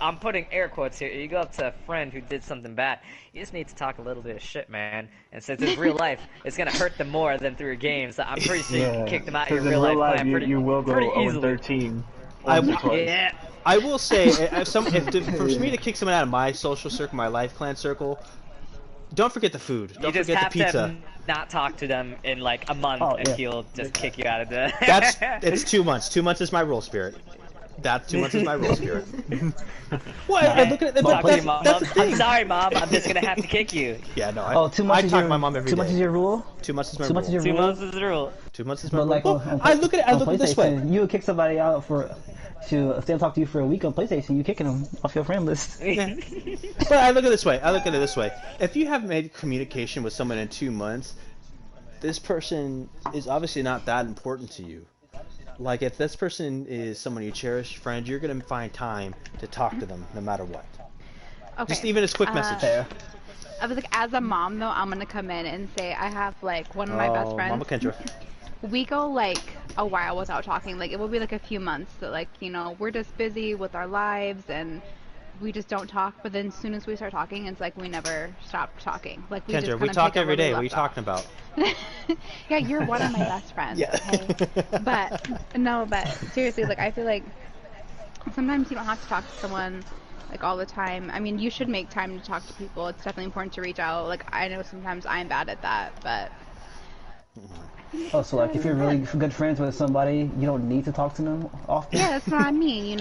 I'm putting air quotes here. You go up to a friend who did something bad. You just need to talk a little bit of shit, man. And since it's real life, it's gonna hurt them more than through a game. So I'm pretty sure you can kick them out of your 'cause real in life clan pretty, you will go pretty easily. 0-13. Yeah. I will say, for me to kick someone out of my social circle, my life clan circle, don't forget the food. Don't You just forget have the pizza. to not talk to them in like a month, Oh, and yeah. he'll just kick you out of the. It's 2 months. 2 months is my rule, Spirit. That 2 months is my rule, Spirit. Well, I look at it. Talk to your That's, mom. that's the thing. I'm sorry, mom. I'm just gonna have to kick you. Yeah, no. Oh, 2 months I is talk your to my mom every 2 months day. is your rule. 2 months is my 2 months is rule. your 2 rule. months is the rule. 2 months is my But rule. like, Well, on I look at on it this way. PlayStation, you would kick somebody out if they don't talk to you for a week on PlayStation, you kicking them off your friend list. But I look at it this way. If you have made communication with someone in 2 months, this person is obviously not that important to you. Like, if this person is someone you cherish, friend, you're gonna find time to talk to them no matter what. Okay. Just even as quick message. Fair. I was like, as a mom though, I'm gonna come in and say I have like one of my best friends. Mama Kendra. We go like a while without talking. Like it will be like a few months that like we're just busy with our lives and we just don't talk. But then as soon as we start talking, it's like we never stop talking. Like we Kendra, just we kind of talk pick up every where we day. What are you left off. talking about? Yeah, you're one of my best friends. Yeah. Okay? But no, but seriously, like I feel like sometimes you don't have to talk to someone like all the time. I mean, you should make time to talk to people. It's definitely important to reach out. Like I know sometimes I'm bad at that, but Oh, so like if you're really good friends with somebody, you don't need to talk to them often? yeah, that's what I mean,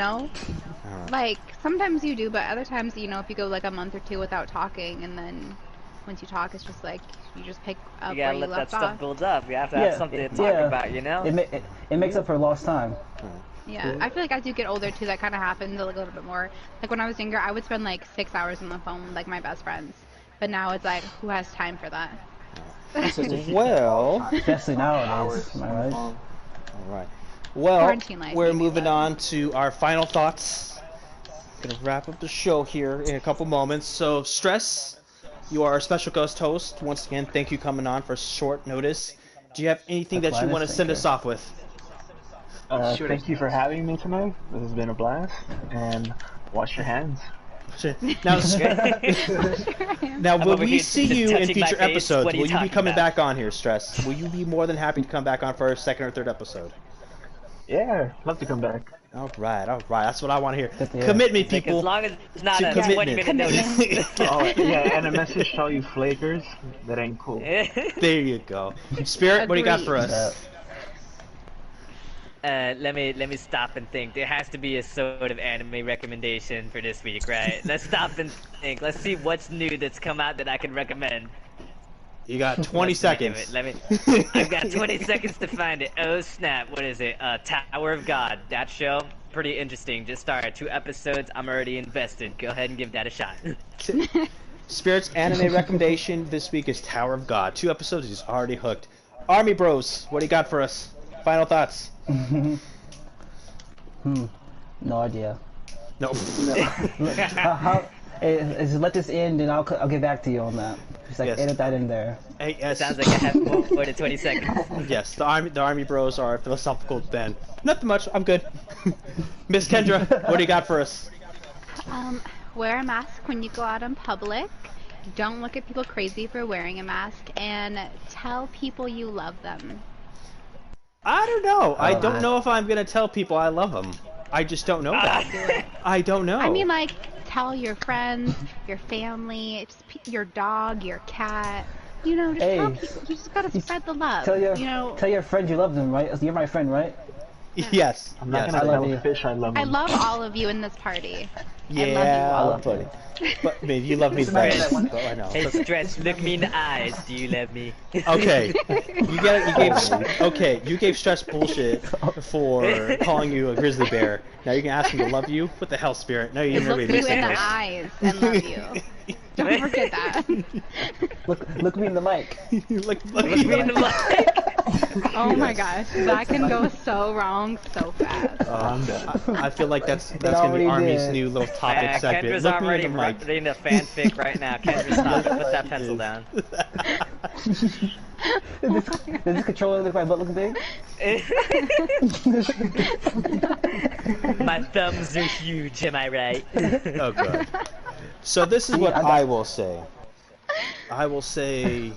Like sometimes you do, but other times, if you go like a month or two without talking, and then once you talk, it's just like you just pick up You where gotta you let that left stuff off. build up. You have to have something to talk about, It makes up for lost time. Yeah, I feel like as you get older too, that kind of happens like a little bit more. Like when I was younger, I would spend like 6 hours on the phone with like my best friends, but now it's like, who has time for that? Well, Especially nowadays, am I right? all right. Well, Quarantine life, we're maybe, moving but- on to our final thoughts. Gonna wrap up the show here in a couple moments. So, Stress, you are our special guest host. Once again, thank you coming on for short notice. Do you have anything that you want to send us off with? Thank you for having me tonight. This has been a blast. And wash your hands. Now, now will over we here see just you in touching my future face. episodes? What are you Will you be talking coming about? back on here, Stress? Will you be more than happy to come back on for a second or third episode? Yeah, love to come back. All right. That's what I want to hear. Yeah. Commitment, Like, people. as long as it's not To a commitment. 20-minute notice. Oh, yeah, and a message to all you flakers, that ain't cool. There you go. Spirit, what do you got for us? Let me stop and think. There has to be a sort of anime recommendation for this week, right? Let's stop and think. Let's see what's new that's come out that I can recommend. You got 20 Let's think of seconds. it. I've got 20 seconds to find it. Oh snap! What is it? Tower of God. That show, pretty interesting. Just started 2 episodes. I'm already invested. Go ahead and give that a shot. Spirit's anime recommendation this week is Tower of God. 2 episodes, he's already hooked. Army Bros, what do you got for us? Final thoughts? No idea. No. Let this end and I'll get back to you on that. Just like Yes. edit that in there. Hey, yes. Sounds like I have more than 20 seconds. Yes, the Army Bros are a philosophical band. Nothing much, I'm good. Miss Kendra, what do you got for us? Wear a mask when you go out in public. Don't look at people crazy for wearing a mask, and tell people you love them. I don't know. I don't know if I'm gonna tell people I love them. I just don't know that. I don't know. I mean, like, tell your friends, your family, your dog, your cat. Just tell people. You just gotta spread the love. Tell your friend you love them, right? You're my friend, right? Yes. I'm not yes. gonna I love tell you. fish I love I him. love all of you in this party. Yeah, I love you all. buddy. But I mean, you love me best. But I know. Hey, Stress, look me in the eyes. Do you love me? Okay, you gave Stress bullshit for calling you a grizzly bear. Now you can ask him to love you. What the hell, Spirit? No, you never Look made you in the this. eyes and love you. Don't forget that. Look me in the mic. Look Me in the mic. Oh my gosh, that can go so wrong so fast. I feel like that's gonna be already Army's did. new little topic segment. Kendra's Look me already in the mic. writing a fanfic right now. Kendra, stop it. Put that pencil down. Does this controller look like butt look big? My thumbs are huge, am I right? Oh god. So this is what I will say. I will say,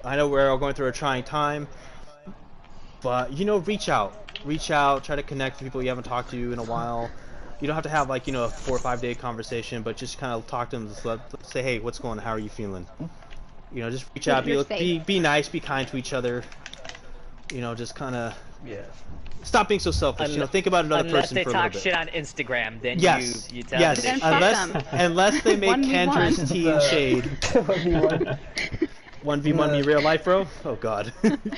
I know we're all going through a trying time, but reach out, try to connect with people you haven't talked to in a while. You don't have to have like a 4 or 5 day conversation, but just kind of talk to them. Just say, hey, what's going on? How are you feeling? Just reach out, be nice, be kind to each other. Just kind of stop being so selfish. Think about another Unless person they for a little talk bit. shit on Instagram, then Yes, you tell yes. them. Then fuck Unless they make 1v1. Kendrrras Tea and Shade 1v1 me real life, bro. Oh god.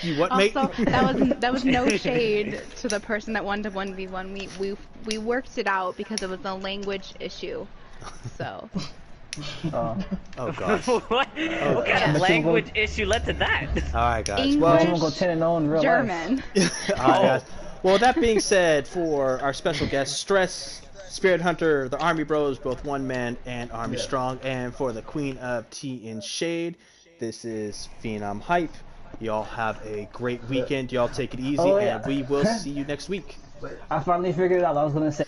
You what, mate? Also, that was no shade to the person that won to 1v1. We worked it out because it was a language issue. So Oh gosh. What kind of language issue led to that? All right, guys. English, Well, You won't go 10-0 in real life. German. all right, guys. Well, that being said, for our special guest, Stress, Spirit Hunter, the Army Bros, both one man and Army Strong, and for the Queen of Tea and Shade, this is Phenom Hype. Y'all have a great weekend. Y'all take it easy, Oh, yeah. and we will see you next week. I finally figured it out. I was gonna say.